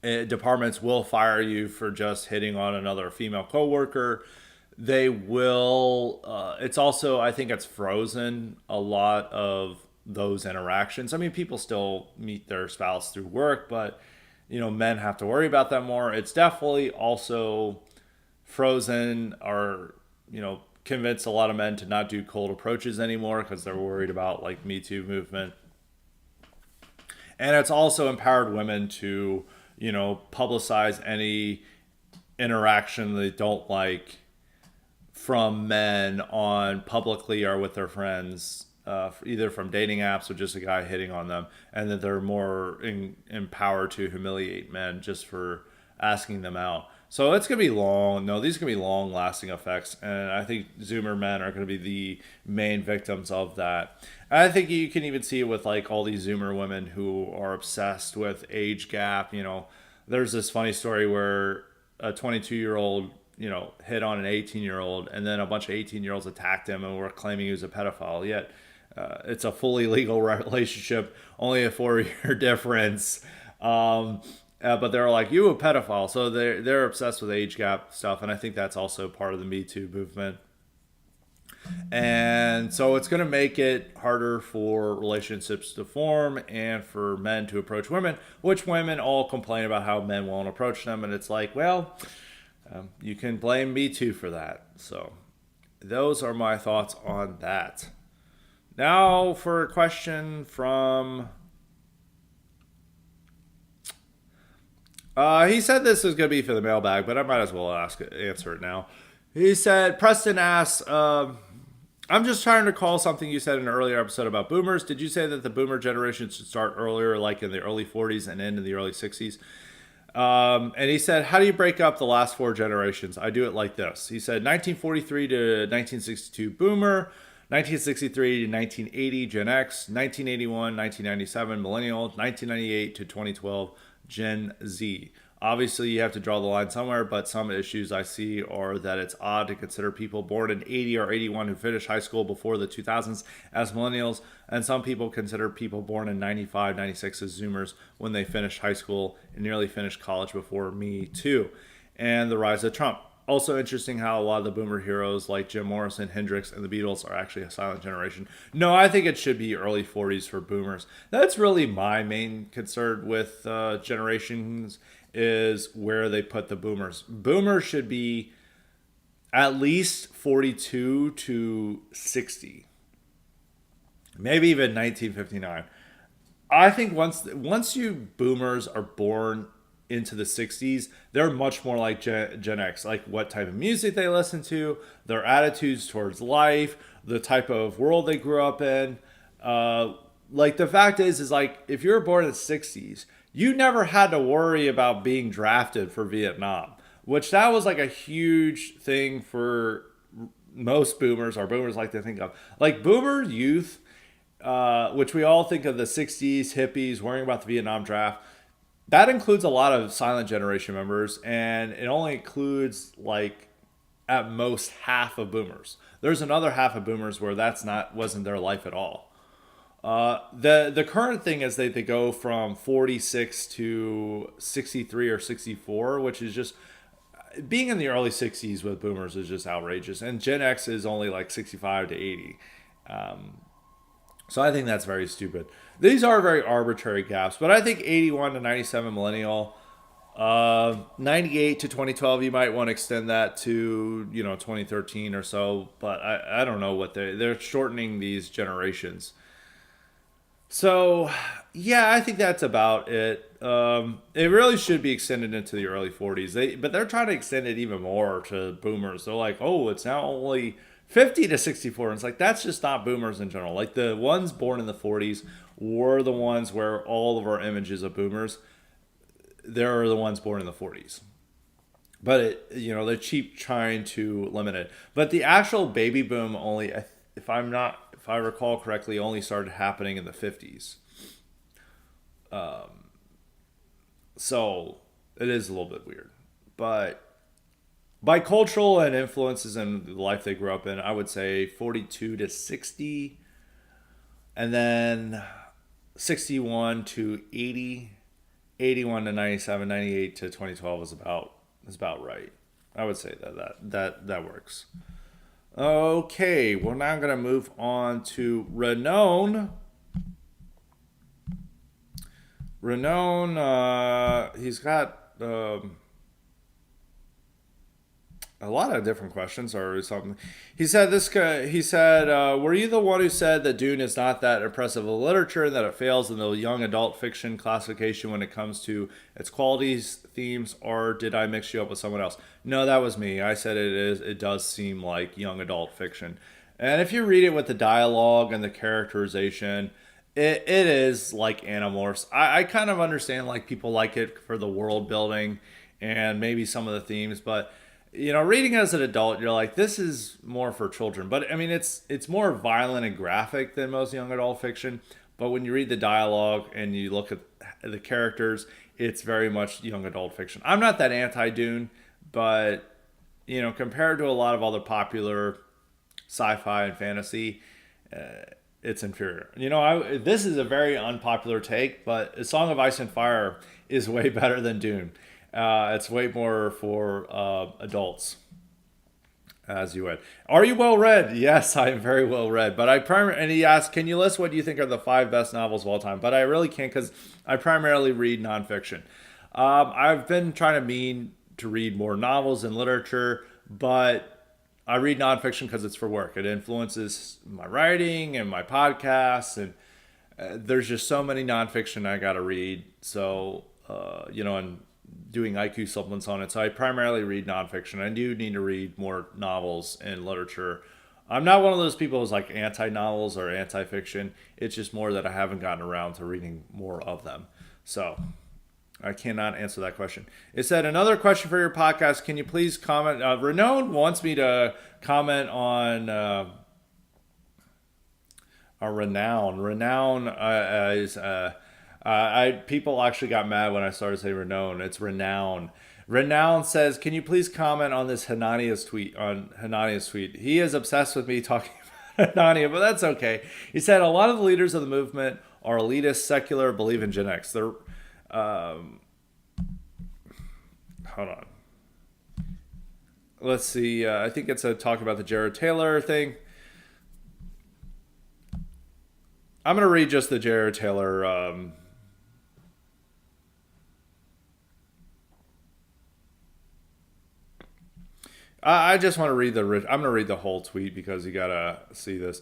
departments will fire you for just hitting on another female coworker. They will, it's also, I think it's frozen a lot of those interactions. I mean, people still meet their spouse through work, but men have to worry about that more. It's definitely also frozen or convinced a lot of men to not do cold approaches anymore because they're worried about Me Too movement. And it's also empowered women to publicize any interaction they don't like from men on publicly or with their friends either from dating apps or just a guy hitting on them, and that they're more in power to humiliate men just for asking them out. So it's gonna be long. No, these are gonna be long lasting effects, and I think Zoomer men are gonna be the main victims of that. And I think you can even see it with like all these Zoomer women who are obsessed with age gap. There's this funny story where a 22-year-old hit on an 18-year-old, and then a bunch of 18-year-olds attacked him and were claiming he was a pedophile. Yet it's a fully legal relationship, only a 4-year difference. But they're like, you a pedophile. So they're obsessed with age gap stuff. And I think that's also part of the Me Too movement. And so it's going to make it harder for relationships to form and for men to approach women, which women all complain about how men won't approach them. And it's like, well, you can blame Me Too for that. So those are my thoughts on that. Now for a question from... he said this is going to be for the mailbag, but I might as well answer it now. He said, Preston asks, I'm just trying to recall something you said in an earlier episode about boomers. Did you say that the boomer generation should start earlier, like in the early 40s and end in the early 60s? And he said, how do you break up the last 4 generations? I do it like this. He said 1943 to 1962 boomer, 1963 to 1980 Gen X, 1981, 1997 millennial, 1998 to 2012 Gen Z. Obviously, you have to draw the line somewhere, but some issues I see are that it's odd to consider people born in 80 or 81 who finished high school before the 2000s as millennials, and some people consider people born in 95, 96 as Zoomers when they finished high school and nearly finished college before Me Too. And the rise of Trump. Also interesting how a lot of the boomer heroes like Jim Morrison, Hendrix, and the Beatles are actually a silent generation. No, I think it should be early 40s for boomers. That's really my main concern with generations, is where they put the boomers. Boomers should be at least 42 to 60. Maybe even 1959. I think once you boomers are born into the 60s, they're much more like Gen X, like what type of music they listen to, their attitudes towards life, the type of world they grew up in. Like the fact is like if you were born in the 60s, you never had to worry about being drafted for Vietnam, which that was like a huge thing for most boomers, or boomers like to think of. Like boomer youth, which we all think of the 60s, hippies, worrying about the Vietnam draft. That includes a lot of silent generation members, and it only includes like at most half of boomers. There's another half of boomers where wasn't their life at all. The current thing is they go from 46 to 63 or 64, which is just being in the early 60s with boomers is just outrageous. And Gen X is only like 65 to 80. So I think that's very stupid. These are very arbitrary gaps, but I think 81 to 97 millennial, 98 to 2012, you might want to extend that to 2013 or so. But I don't know what they're shortening these generations. So yeah, I think that's about it. It really should be extended into the early 40s. But they're trying to extend it even more to boomers. They're like, oh, it's now only 50 to 64. And it's like, that's just not boomers in general. Like the ones born in the 40s were the ones where all of our images of boomers, they're the ones born in the 40s. But they keep trying to limit it. But the actual baby boom only, if I recall correctly, only started happening in the 50s. So it is a little bit weird. But by cultural and influences and the life they grew up in, I would say 42 to 60. And then 61 to 80. 81 to 97, 98 to 2012 is about right. I would say that works. Okay, we're now going to move on to Renown. Renown, he's got a lot of different questions or something. He said, were you the one who said that Dune is not that impressive a literature and that it fails in the young adult fiction classification when it comes to its qualities, themes, or did I mix you up with someone else? No, that was me. I said it does seem like young adult fiction. And if you read it with the dialogue and the characterization, it is like Animorphs. I kind of understand like people like it for the world building and maybe some of the themes, but reading as an adult, you're like, this is more for children. But I mean, it's more violent and graphic than most young adult fiction. But when you read the dialogue and you look at the characters, it's very much young adult fiction. I'm not that anti Dune, but compared to a lot of other popular sci-fi and fantasy, it's inferior. This is a very unpopular take, but A Song of Ice and Fire is way better than Dune. It's way more for adults, as you would. Are you well read? Yes, I am very well read. But and he asked, can you list what you think are the 5 best novels of all time? But I really can't because I primarily read nonfiction. I've been trying to read more novels and literature, but I read nonfiction because it's for work. It influences my writing and my podcasts, and there's just so many nonfiction I got to read. So, and doing IQ supplements on it. So I primarily read nonfiction. I do need to read more novels and literature. I'm not one of those people who's like anti-novels or anti-fiction. It's just more that I haven't gotten around to reading more of them. So I cannot answer that question. It said, another question for your podcast. Can you please comment? Renown wants me to comment on Renown. Renown is... people actually got mad when I started saying Renown. It's Renown. Renown says, can you please comment on this Hanania's tweet? He is obsessed with me talking about Hanania, but that's okay. He said, a lot of the leaders of the movement are elitist, secular, believe in Gen X. They're hold on. Let's see. I think it's a talk about the Jared Taylor thing. I'm going to read just the Jared Taylor. I just want to read I'm going to read the whole tweet because you got to see this.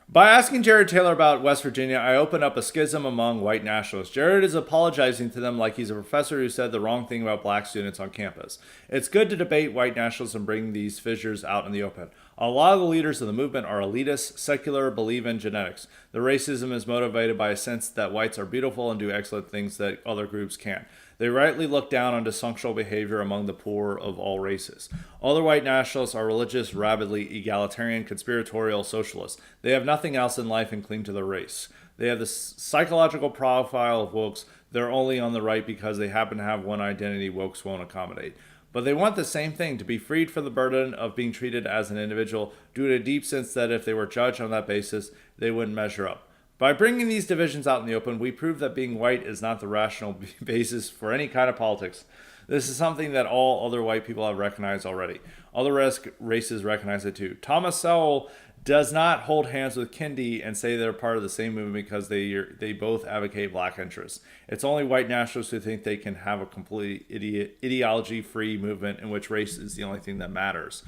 By asking Jared Taylor about West Virginia, I open up a schism among white nationalists. Jared is apologizing to them like he's a professor who said the wrong thing about black students on campus. It's good to debate white nationalists and bring these fissures out in the open. A lot of the leaders of the movement are elitist, secular, believe in genetics. The racism is motivated by a sense that whites are beautiful and do excellent things that other groups can't. They rightly look down on dysfunctional behavior among the poor of all races. Other white nationalists are religious, rabidly egalitarian, conspiratorial socialists. They have nothing else in life and cling to their race. They have the psychological profile of wokes. They're only on the right because they happen to have one identity wokes won't accommodate. But they want the same thing, to be freed from the burden of being treated as an individual due to a deep sense that if they were judged on that basis, they wouldn't measure up. By bringing these divisions out in the open, we prove that being white is not the rational basis for any kind of politics. This is something that all other white people have recognized already. Other races recognize it too. Thomas Sowell does not hold hands with Kendi and say they're part of the same movement because they both advocate black interests. It's only white nationalists who think they can have a completely ideology-free movement in which race is the only thing that matters.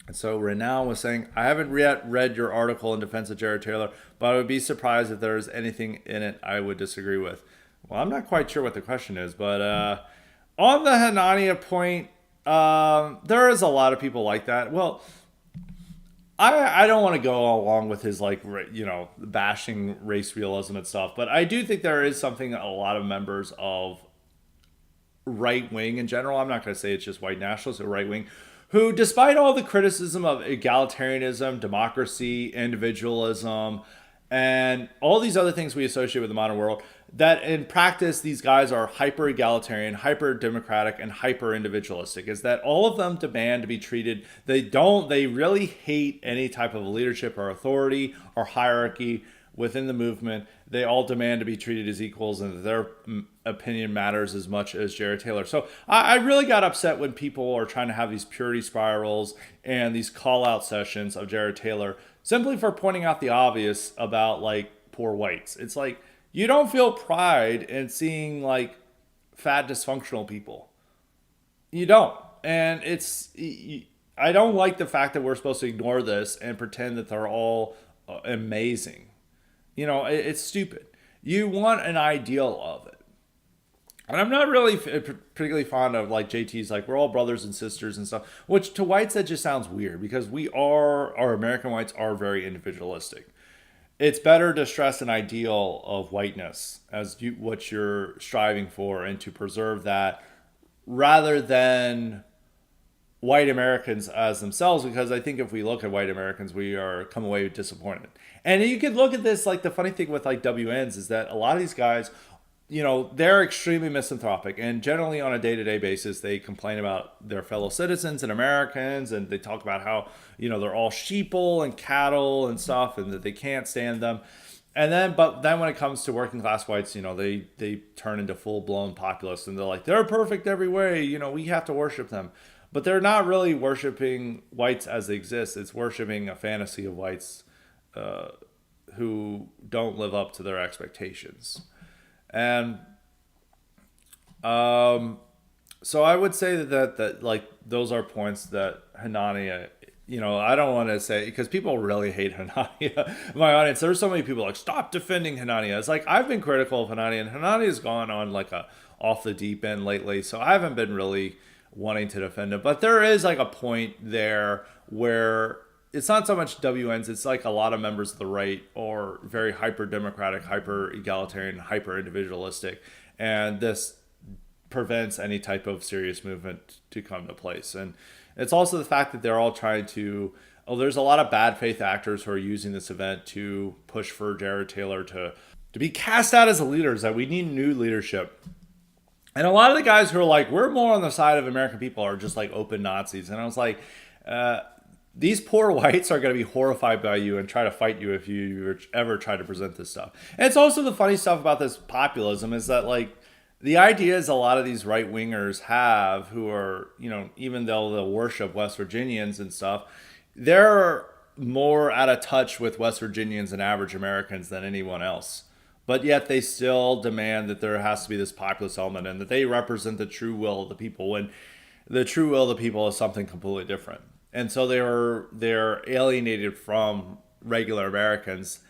And so Renown was saying, I haven't yet read your article in defense of Jared Taylor, but I would be surprised if there is anything in it I would disagree with. Well, I'm not quite sure what the question is, but on the Hanania point, there is a lot of people like that. Well, I don't want to go along with his bashing race realism and stuff, but I do think there is something a lot of members of right wing in general, I'm not going to say it's just white nationalists or right wing, who, despite all the criticism of egalitarianism, democracy, individualism, and all these other things we associate with the modern world, that in practice, these guys are hyper-egalitarian, hyper-democratic, and hyper-individualistic, is that all of them demand to be treated, they really hate any type of leadership or authority or hierarchy within the movement. They all demand to be treated as equals and that their opinion matters as much as Jared Taylor. So I really got upset when people are trying to have these purity spirals and these call-out sessions of Jared Taylor simply for pointing out the obvious about poor whites. It's like, you don't feel pride in seeing fat dysfunctional people. You don't. And I don't like the fact that we're supposed to ignore this and pretend that they're all amazing. It's stupid. You want an ideal of it. And I'm not really particularly fond of like JT's like we're all brothers and sisters and stuff, which to whites that just sounds weird because our American whites are very individualistic. It's better to stress an ideal of whiteness as what you're striving for and to preserve that rather than white Americans as themselves, because I think if we look at white Americans, we are come away disappointed. And you could look at this like the funny thing with like WNs is that a lot of these guys, they're extremely misanthropic, and generally on a day-to-day basis they complain about their fellow citizens and Americans, and they talk about how they're all sheeple and cattle and stuff, and that they can't stand them. But then when it comes to working class whites, they turn into full-blown populists, and they're like they're perfect every way, we have to worship them. But they're not really worshiping whites as they exist. It's worshiping a fantasy of whites who don't live up to their expectations. And so I would say that like those are points that Hanania, I don't want to say because people really hate Hanania. My audience, there's so many people like stop defending Hanania. It's like I've been critical of Hanania, and Hanania's gone on like a off the deep end lately, so I haven't been really wanting to defend it. But there is like a point there where it's not so much WNs, it's like a lot of members of the right are very hyper democratic, hyper egalitarian, hyper individualistic, and this prevents any type of serious movement to come to place. And it's also the fact that they're all trying to there's a lot of bad faith actors who are using this event to push for Jared Taylor to be cast out as a leader, is that we need new leadership. And a lot of the guys who are like, we're more on the side of American people are just like open Nazis. And I was like, these poor whites are going to be horrified by you and try to fight you if you ever try to present this stuff. And it's also the funny stuff about this populism is that like the ideas a lot of these right wingers have who are, even though they'll worship West Virginians and stuff, they're more out of touch with West Virginians and average Americans than anyone else. But yet they still demand that there has to be this populist element and that they represent the true will of the people, when the true will of the people is something completely different. And so they're alienated from regular Americans.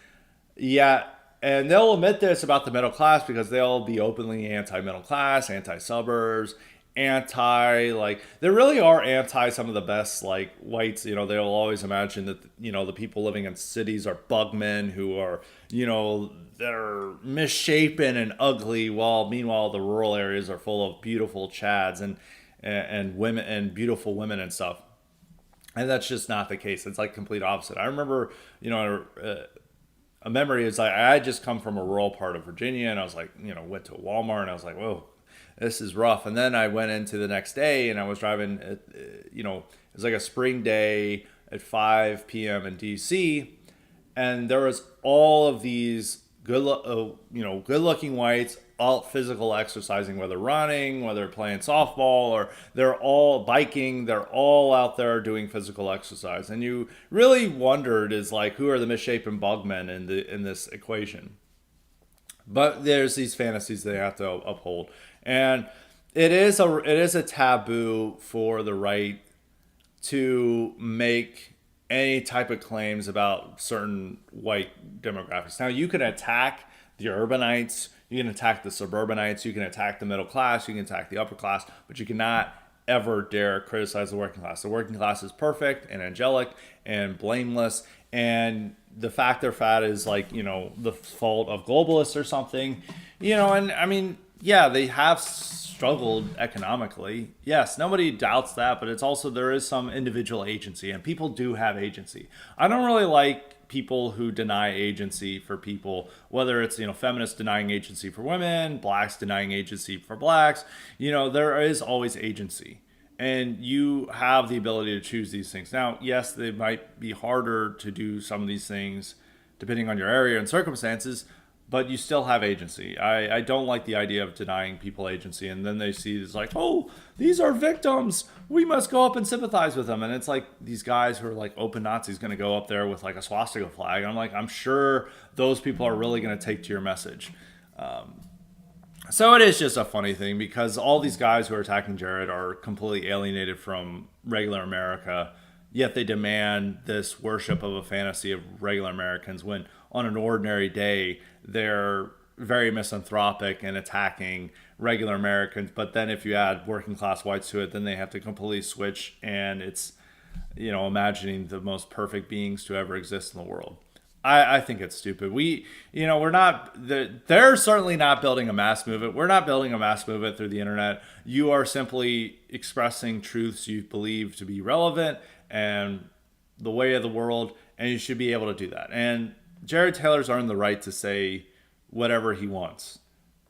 Yet, and they'll admit this about the middle class because they'll be openly anti-middle class, anti-suburbs, like they really are anti some of the best like whites. They'll always imagine that the people living in cities are bugmen who are they're misshapen and ugly, while meanwhile the rural areas are full of beautiful chads and women and beautiful women and stuff. And that's just not the case. It's like complete opposite. I remember a memory is like I just come from a rural part of Virginia, and I was like went to a Walmart and I was like, whoa, this is rough. And then I went into the next day and I was driving, it was like a spring day at 5 p.m. in DC. And there was all of these good-looking whites, all physical exercising, whether running, whether playing softball, or they're all biking. They're all out there doing physical exercise. And you really wondered is like, who are the misshapen bugmen in this equation? But there's these fantasies they have to uphold. And it is a taboo for the right to make any type of claims about certain white demographics. Now, you can attack the urbanites, you can attack the suburbanites, you can attack the middle class, you can attack the upper class, but you cannot ever dare criticize the working class. The working class is perfect and angelic and blameless, and the fact they're fat is like, the fault of globalists or something, and I mean, yeah, they have struggled economically. Yes, nobody doubts that, but it's also there is some individual agency, and people do have agency. I don't really like people who deny agency for people, whether it's, feminists denying agency for women, blacks denying agency for blacks. There is always agency, and you have the ability to choose these things. Now, yes, they might be harder to do some of these things depending on your area and circumstances, but you still have agency. I don't like the idea of denying people agency, and then they see it's like, oh, these are victims, we must go up and sympathize with them. And it's like these guys who are like open Nazis going to go up there with like a swastika flag. And I'm like, I'm sure those people are really going to take to your message. So it is just a funny thing because all these guys who are attacking Jared are completely alienated from regular America, yet they demand this worship of a fantasy of regular Americans when on an ordinary day they're very misanthropic and attacking regular Americans. But then if you add working class whites to it, then they have to completely switch, and it's, imagining the most perfect beings to ever exist in the world. I think it's stupid. We're not, they're certainly not building a mass movement. We're not building a mass movement through the internet. You are simply expressing truths you believe to be relevant and the way of the world, and you should be able to do that. And Jared Taylor's earned the right to say whatever he wants.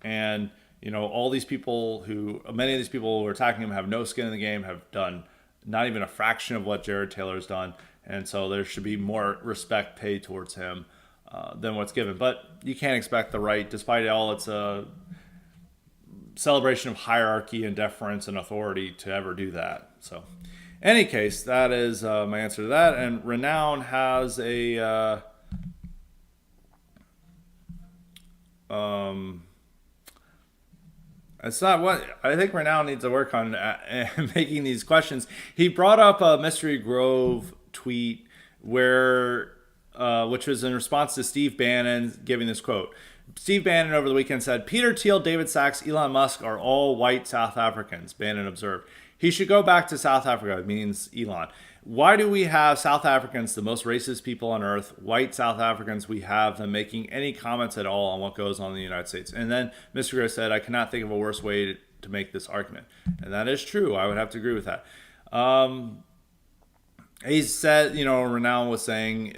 And, all these people many of these people who are attacking him have no skin in the game, have done not even a fraction of what Jared Taylor's done. And so there should be more respect paid towards him than what's given. But you can't expect the right, despite all its celebration of hierarchy and deference and authority, to ever do that. So, in any case, that is my answer to that. And Renown has a it's not what I think Renown needs to work on making these questions. He brought up a Mystery Grove tweet which was in response to Steve Bannon giving this quote. Steve Bannon over the weekend said, Peter Thiel, David Sachs, Elon Musk are all white South Africans, Bannon observed. He should go back to South Africa, it means Elon. Why do we have South Africans, the most racist people on earth, white South Africans, we have them making any comments at all on what goes on in the United States? And then Mr. Greer said, I cannot think of a worse way to make this argument. And that is true. I would have to agree with that. He said, Renown was saying,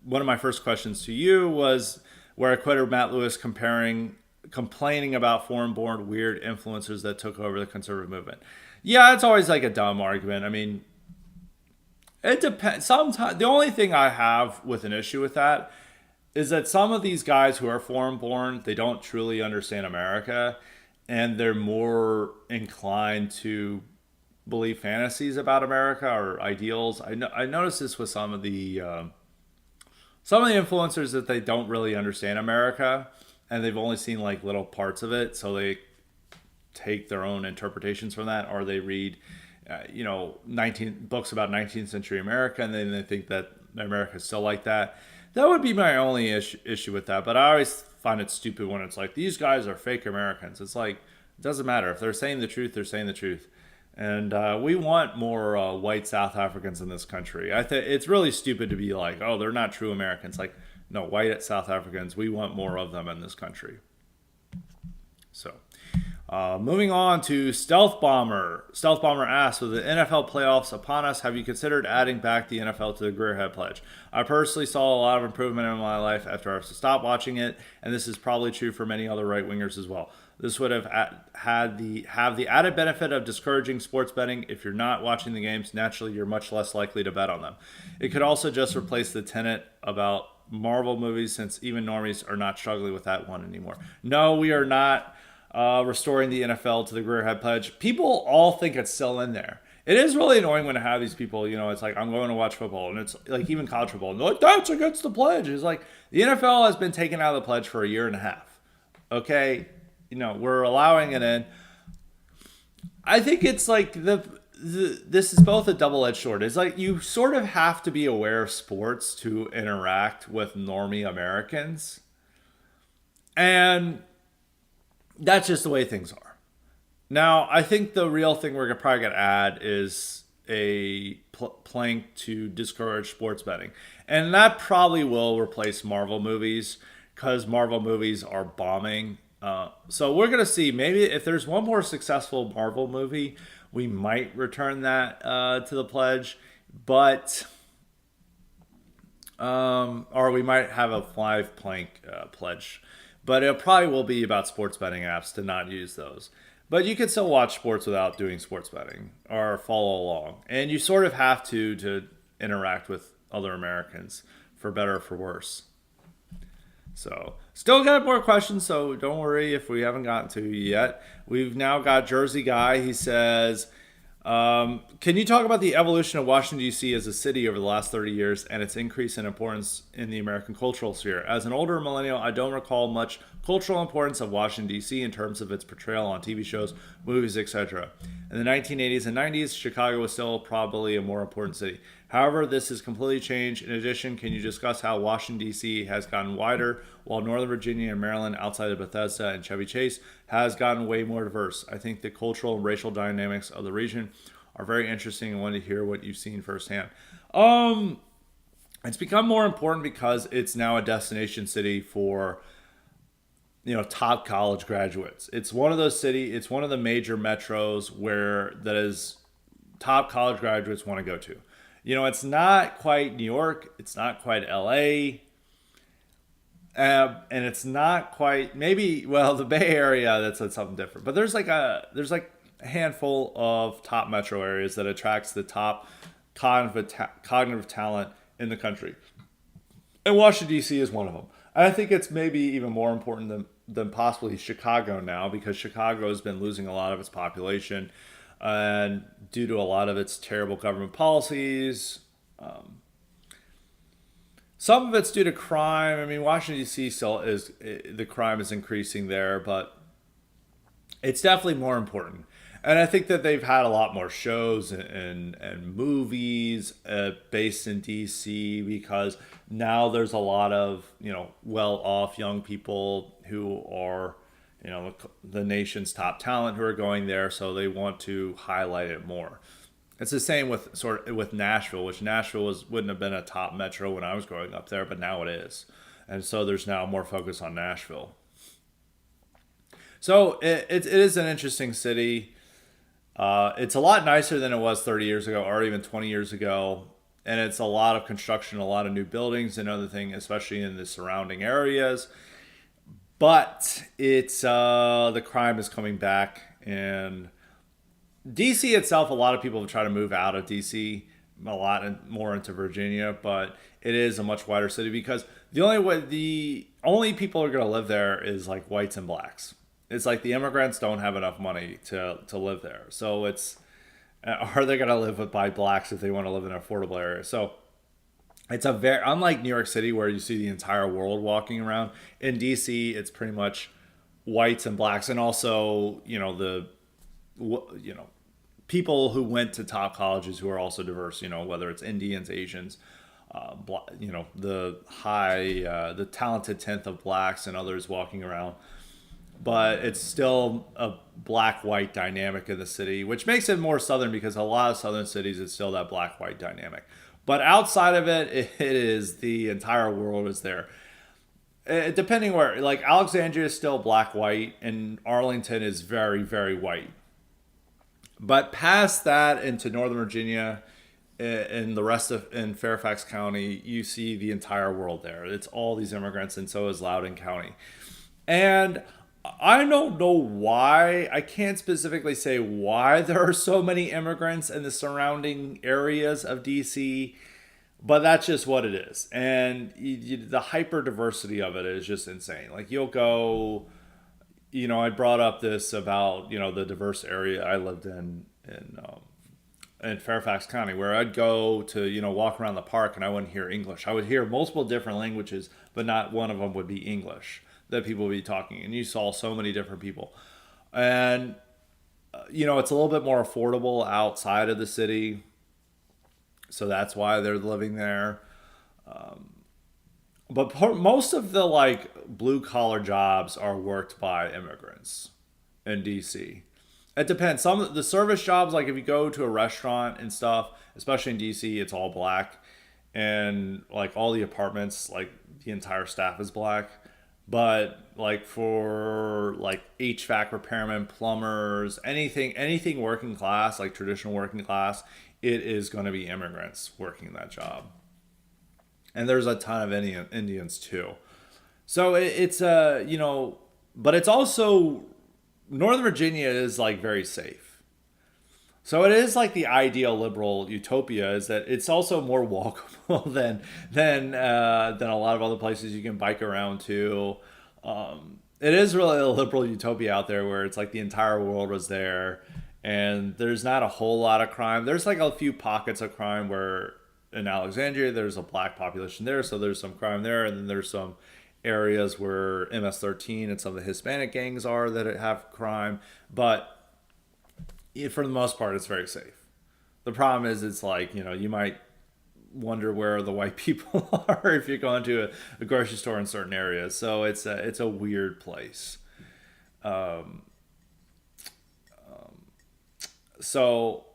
one of my first questions to you was where I quoted Matt Lewis complaining about foreign-born weird influencers that took over the conservative movement. Yeah, it's always like a dumb argument. I mean, it depends. Sometimes the only thing I have with an issue with that is that some of these guys who are foreign-born, they don't truly understand America, and they're more inclined to believe fantasies about America or ideals. I noticed this with some of the influencers, that they don't really understand America, and they've only seen like little parts of it, so they take their own interpretations from that, or they read 19 books about 19th century America, and then they think that America is still like that. That would be my only issue with that. But I always find it stupid when it's like, these guys are fake Americans. It's like, it doesn't matter. If they're saying the truth, they're saying the truth. And we want more white South Africans in this country. I think it's really stupid to be like, oh, they're not true Americans. Like, no, white South Africans, we want more of them in this country. So, moving on to Stealth Bomber. Stealth Bomber asks, with the NFL playoffs upon us, have you considered adding back the NFL to the Greer Head Pledge? I personally saw a lot of improvement in my life after I stopped watching it, and this is probably true for many other right-wingers as well. This would have the added benefit of discouraging sports betting. If you're not watching the games, naturally you're much less likely to bet on them. It could also just replace the tenet about Marvel movies, since even normies are not struggling with that one anymore. No, we are not restoring the NFL to the Greer Head Pledge. People all think it's still in there. It is really annoying when I have these people, it's like, I'm going to watch football, and it's like even college football, and they're like, that's against the pledge. It's like, the NFL has been taken out of the pledge for a year and a half. Okay? We're allowing it in. I think it's like this is both a double-edged sword. It's like you sort of have to be aware of sports to interact with normie Americans. And that's just the way things are. Now, I think the real thing we're probably going to add is a plank to discourage sports betting. And that probably will replace Marvel movies, because Marvel movies are bombing. So we're going to see, maybe if there's one more successful Marvel movie, we might return that to the pledge. But, or we might have a 5-plank pledge. But it probably will be about sports betting apps to not use those. But you can still watch sports without doing sports betting or follow along. And you sort of have to interact with other Americans, for better or for worse. So, still got more questions, so don't worry if we haven't gotten to you yet. We've now got Jersey Guy. He says, can you talk about the evolution of Washington, D.C. as a city over the last 30 years and its increase in importance in the American cultural sphere? As an older millennial, I don't recall much cultural importance of Washington, D.C. in terms of its portrayal on TV shows, movies, etc. In the 1980s and 90s, Chicago was still probably a more important city. However, this has completely changed. In addition, can you discuss how Washington, D.C. has gotten wider, while Northern Virginia and Maryland, outside of Bethesda and Chevy Chase, has gotten way more diverse? I think the cultural and racial dynamics of the region are very interesting and want to hear what you've seen firsthand. It's become more important because it's now a destination city for top college graduates. It's one of those it's one of the major metros where that is top college graduates want to go to. It's not quite New York, it's not quite LA, and it's not quite the Bay Area. That's something different. But there's like a handful of top metro areas that attracts the top cognitive talent in the country, and Washington D.C. is one of them. I think it's maybe even more important than possibly Chicago now, because Chicago has been losing a lot of its population, and due to a lot of its terrible government policies. Some of it's due to crime. I mean, Washington D.C. still is, the crime is increasing there, but it's definitely more important. And I think that they've had a lot more shows and movies based in DC, because now there's a lot of well-off young people who are the nation's top talent who are going there, so they want to highlight it more. It's the same with Nashville, which wouldn't have been a top metro when I was growing up there, but now it is, and so there's now more focus on Nashville. So it is an interesting city. It's a lot nicer than it was 30 years ago or even 20 years ago. And it's a lot of construction, a lot of new buildings and other things, especially in the surrounding areas. But it's the crime is coming back. And DC itself, a lot of people have tried to move out of DC, a lot more into Virginia. But it is a much wider city, because the only people who are going to live there is like whites and blacks. It's like the immigrants don't have enough money to live there. So are they going to buy blacks if they want to live in an affordable area? So it's unlike New York City, where you see the entire world walking around. In DC, it's pretty much whites and blacks, and also, people who went to top colleges who are also diverse, whether it's Indians, Asians, the talented tenth of blacks and others walking around. But it's still a black-white dynamic in the city, which makes it more southern, because a lot of southern cities, it's still that black-white dynamic. But outside of it, it is the entire world is there. Depending where, like Alexandria is still black-white, and Arlington is very, very white. But past that into Northern Virginia and the rest of in Fairfax County, you see the entire world there. It's all these immigrants, and so is Loudoun County. And I don't know why. I can't specifically say why there are so many immigrants in the surrounding areas of DC, but that's just what it is. And the hyper diversity of it is just insane. Like, you'll go, I brought up this about, the diverse area I lived in Fairfax County, where I'd go to, walk around the park, and I wouldn't hear English. I would hear multiple different languages, but not one of them would be English that people would be talking. And you saw so many different people. And, it's a little bit more affordable outside of the city. So that's why they're living there. But most of the blue collar jobs are worked by immigrants in DC. It depends. Some of the service jobs, like if you go to a restaurant and stuff, especially in DC, it's all black. And all the apartments, the entire staff is black. But for HVAC repairmen, plumbers, anything working class, like traditional working class, it is going to be immigrants working that job. And there's a ton of Indians too. So it's but it's also, Northern Virginia is very safe. So it is the ideal liberal utopia, is that it's also more walkable than a lot of other places you can bike around to. It is really a liberal utopia out there, where it's the entire world was there, and there's not a whole lot of crime. There's a few pockets of crime, where in Alexandria there's a black population there, so there's some crime there, and then there's some areas where MS-13 and some of the Hispanic gangs are that have crime, but for the most part, it's very safe. The problem is, it's you might wonder where the white people are if you're going to a grocery store in certain areas. So it's a weird place. Um, so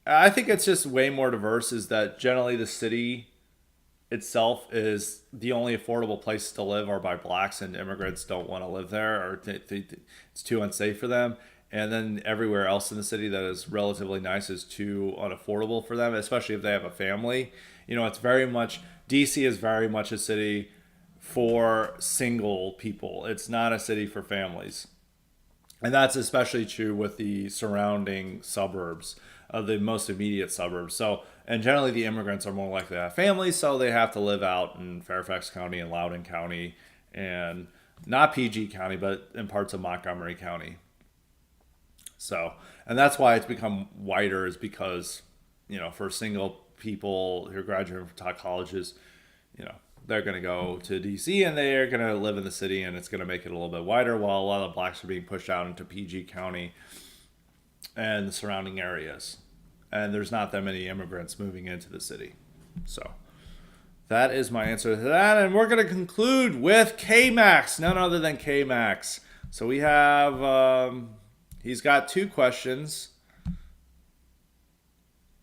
I think it's just way more diverse. Is that generally the city itself is the only affordable place to live are by blacks, and immigrants don't want to live there, or it's too unsafe for them. And then everywhere else in the city that is relatively nice is too unaffordable for them, especially if they have a family. It's very much, DC is very much a city for single people. It's not a city for families. And that's especially true with the surrounding suburbs, the most immediate suburbs. So, and generally the immigrants are more likely to have families, so they have to live out in Fairfax County and Loudoun County, and not PG County, but in parts of Montgomery County. So, and that's why it's become wider, is because, for single people who are graduating from top colleges, you know, they're going to go to DC and they're going to live in the city, and it's going to make it a little bit wider, while a lot of blacks are being pushed out into PG County and the surrounding areas. And there's not that many immigrants moving into the city. So that is my answer to that. And we're going to conclude with K-Max, none other than K-Max. So we have, he's got two questions.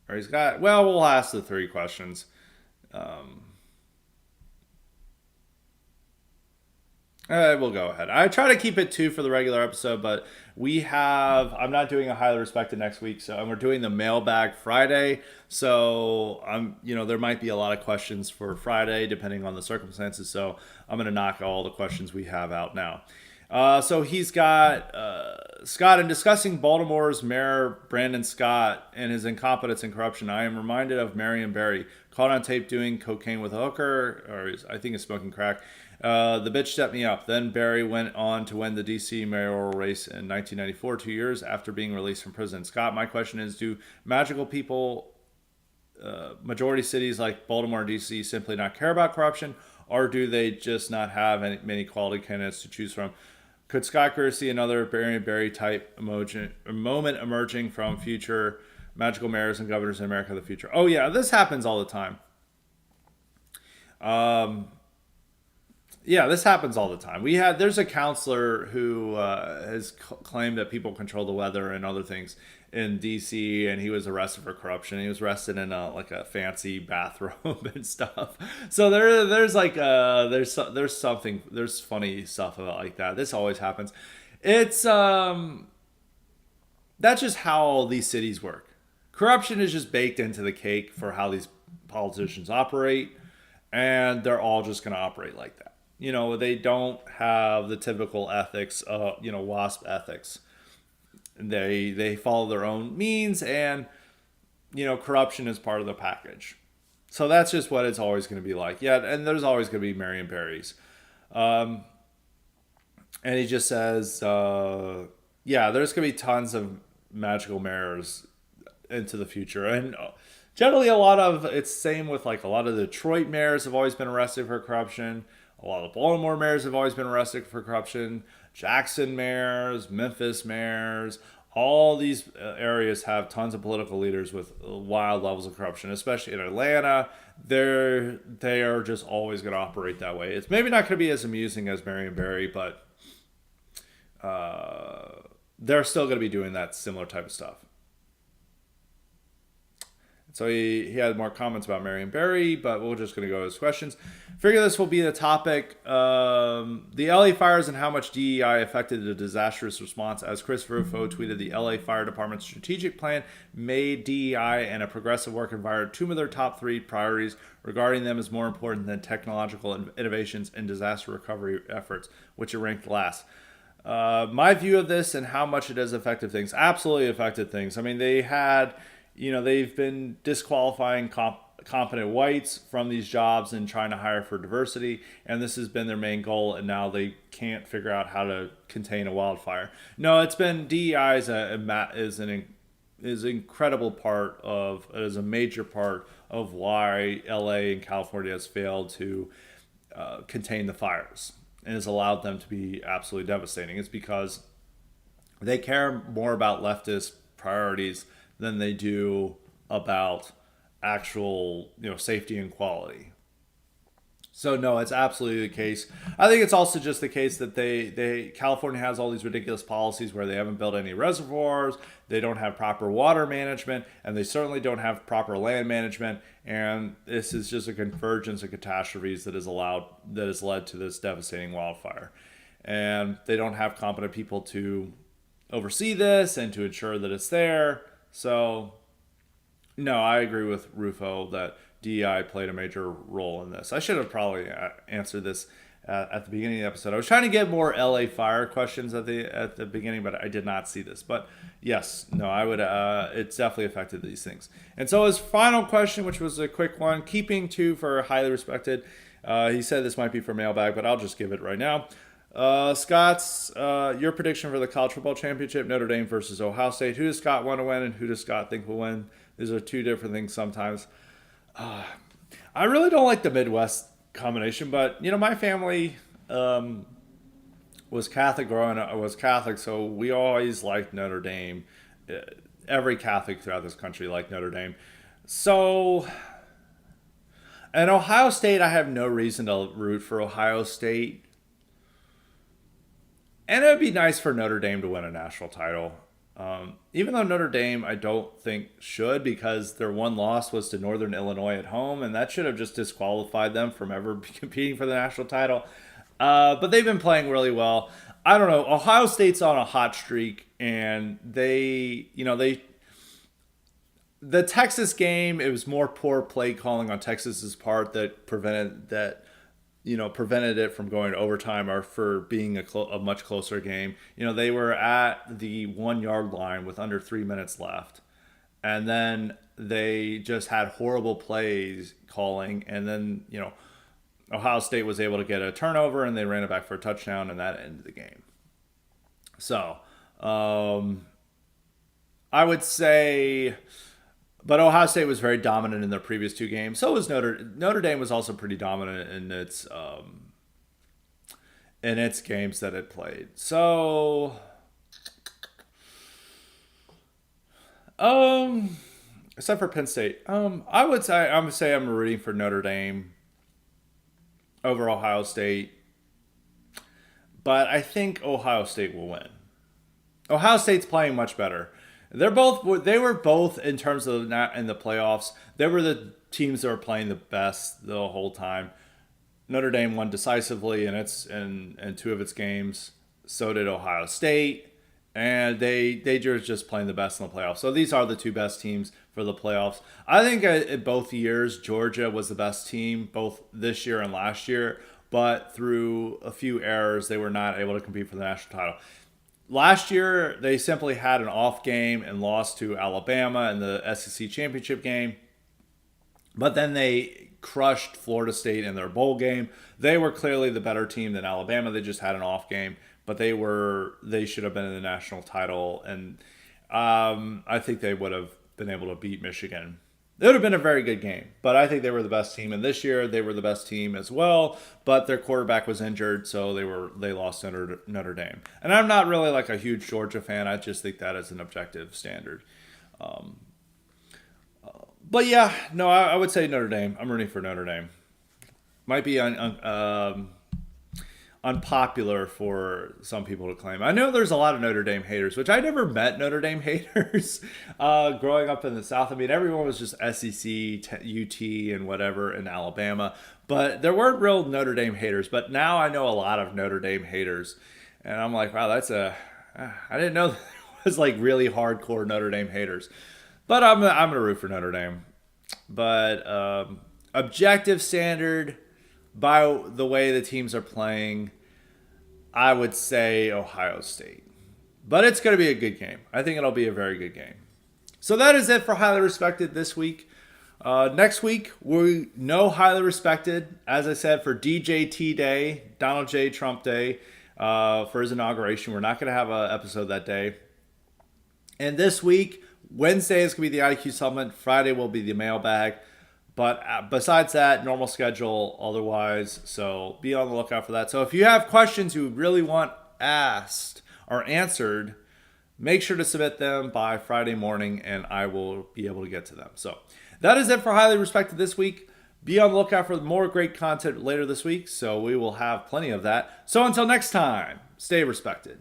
Or he's got, well, we'll ask the three questions. We'll go ahead. I try to keep it two for the regular episode, but I'm not doing a highly respected next week, so we're doing the mailbag Friday. So there might be a lot of questions for Friday depending on the circumstances. So I'm going to knock all the questions we have out now. So he's got, Scott, in discussing Baltimore's Mayor Brandon Scott and his incompetence and corruption, I am reminded of Marion Barry, caught on tape doing cocaine with a hooker, or I think he's smoking crack. The bitch set me up. Then Barry went on to win the D.C. mayoral race in 1994, 2 years after being released from prison. Scott, my question is, do magical people, majority cities like Baltimore and D.C. simply not care about corruption, or do they just not have many quality candidates to choose from? Could Scott Greer see another Barry type moment emerging from future magical mayors and governors in America of the future? Oh yeah, this happens all the time. Yeah, this happens all the time. There's a counselor who has claimed that people control the weather and other things in D.C., and he was arrested for corruption. He was arrested in a fancy bathrobe and stuff. So there's funny stuff about like that. This always happens. It's that's just how these cities work. Corruption is just baked into the cake for how these politicians operate, and they're all just going to operate like that. They don't have the typical ethics, WASP ethics. They follow their own means, and, corruption is part of the package. So that's just what it's always going to be like. Yeah, and there's always going to be Marion Barrys. And he just says, there's going to be tons of magical mayors into the future. And generally it's same with a lot of the Detroit mayors have always been arrested for corruption. A lot of Baltimore mayors have always been arrested for corruption. Jackson mayors, Memphis mayors, all these areas have tons of political leaders with wild levels of corruption, especially in Atlanta. They are just always going to operate that way. It's maybe not going to be as amusing as Marion Barry, but they're still going to be doing that similar type of stuff. So he had more comments about Marion Barry, but we're just going to go to his questions. Figure this will be the topic. The LA fires and how much DEI affected the disastrous response. As Chris Rufo tweeted, the LA Fire Department's strategic plan made DEI and a progressive work environment two of their top three priorities. Regarding them as more important than technological innovations and disaster recovery efforts, which it ranked last. My view of this and how much it has affected things. Absolutely affected things. I mean, they've been disqualifying competent whites from these jobs and trying to hire for diversity, and this has been their main goal, and now they can't figure out how to contain a wildfire. No, it's been DEI is a major part of why LA and California has failed to contain the fires and has allowed them to be absolutely devastating. It's because they care more about leftist priorities than they do about actual, safety and quality. So no, it's absolutely the case. I think it's also just the case that California has all these ridiculous policies where they haven't built any reservoirs, they don't have proper water management, and they certainly don't have proper land management. And this is just a convergence of catastrophes that has led to this devastating wildfire. And they don't have competent people to oversee this and to ensure that it's there. So no, I agree with Rufo that DEI played a major role in this. I should have probably answered this at the beginning of the episode. I was trying to get more LA fire questions at the beginning, but I did not see this. But yes, no, I would. It's definitely affected these things. And so his final question, which was a quick one, keeping two for highly respected. He said this might be for mailbag, but I'll just give it right now. Scott's your prediction for the college football championship: Notre Dame versus Ohio State. Who does Scott want to win, and who does Scott think will win? These are two different things sometimes. I really don't like the Midwest combination, but my family was Catholic growing up. I was Catholic, so we always liked Notre Dame. Every Catholic throughout this country liked Notre Dame. So, and Ohio State, I have no reason to root for Ohio State. And it would be nice for Notre Dame to win a national title. Even though Notre Dame, I don't think should, because their one loss was to Northern Illinois at home, and that should have just disqualified them from ever competing for the national title. But they've been playing really well. I don't know. Ohio State's on a hot streak, and the Texas game, it was more poor play calling on Texas's part that prevented it from going to overtime or for being a much closer game. They were at the 1 yard line with under 3 minutes left. And then they just had horrible plays calling. And then, Ohio State was able to get a turnover and they ran it back for a touchdown, and that ended the game. So, I would say, but Ohio State was very dominant in their previous two games. So was Notre Dame was also pretty dominant in its games that it played. So, except for Penn State, I'm gonna say I'm rooting for Notre Dame over Ohio State, but I think Ohio State will win. Ohio State's playing much better. They were both in terms of not in the playoffs. They were the teams that were playing the best the whole time. Notre Dame won decisively in two of its games. So did Ohio State, and they were just playing the best in the playoffs. So these are the two best teams for the playoffs. I think in both years Georgia was the best team, both this year and last year. But through a few errors, they were not able to compete for the national title. Last year, they simply had an off game and lost to Alabama in the SEC championship game. But then they crushed Florida State in their bowl game. They were clearly the better team than Alabama. They just had an off game. But they should have been in the national title. And I think they would have been able to beat Michigan. It would have been a very good game, but I think they were the best team. And this year, they were the best team as well, but their quarterback was injured, so they lost to Notre Dame. And I'm not really like a huge Georgia fan. I just think that is an objective standard. But yeah, no, I would say Notre Dame. I'm rooting for Notre Dame. Might be unpopular for some people to claim. I know there's a lot of Notre Dame haters, which I never met Notre Dame haters growing up in the South. I mean, everyone was just SEC, UT, and whatever in Alabama. But there weren't real Notre Dame haters. But now I know a lot of Notre Dame haters. And I'm like, wow, I didn't know there was like really hardcore Notre Dame haters. But I'm going to root for Notre Dame. But objective standard, by the way the teams are playing, I would say Ohio State. But it's going to be a good game. I think it'll be a very good game. So that is it for Highly Respected this week. Next week, we know Highly Respected, as I said, for DJT Day, Donald J. Trump Day, for his inauguration. We're not going to have an episode that day. And this week, Wednesday is going to be the IQ Summit. Friday will be the mailbag. But besides that, normal schedule otherwise. So be on the lookout for that. So if you have questions you really want asked or answered, make sure to submit them by Friday morning and I will be able to get to them. So That is it for Highly Respected this week. Be on the lookout for more great content later this week, so we will have plenty of that. So until next time, stay respected.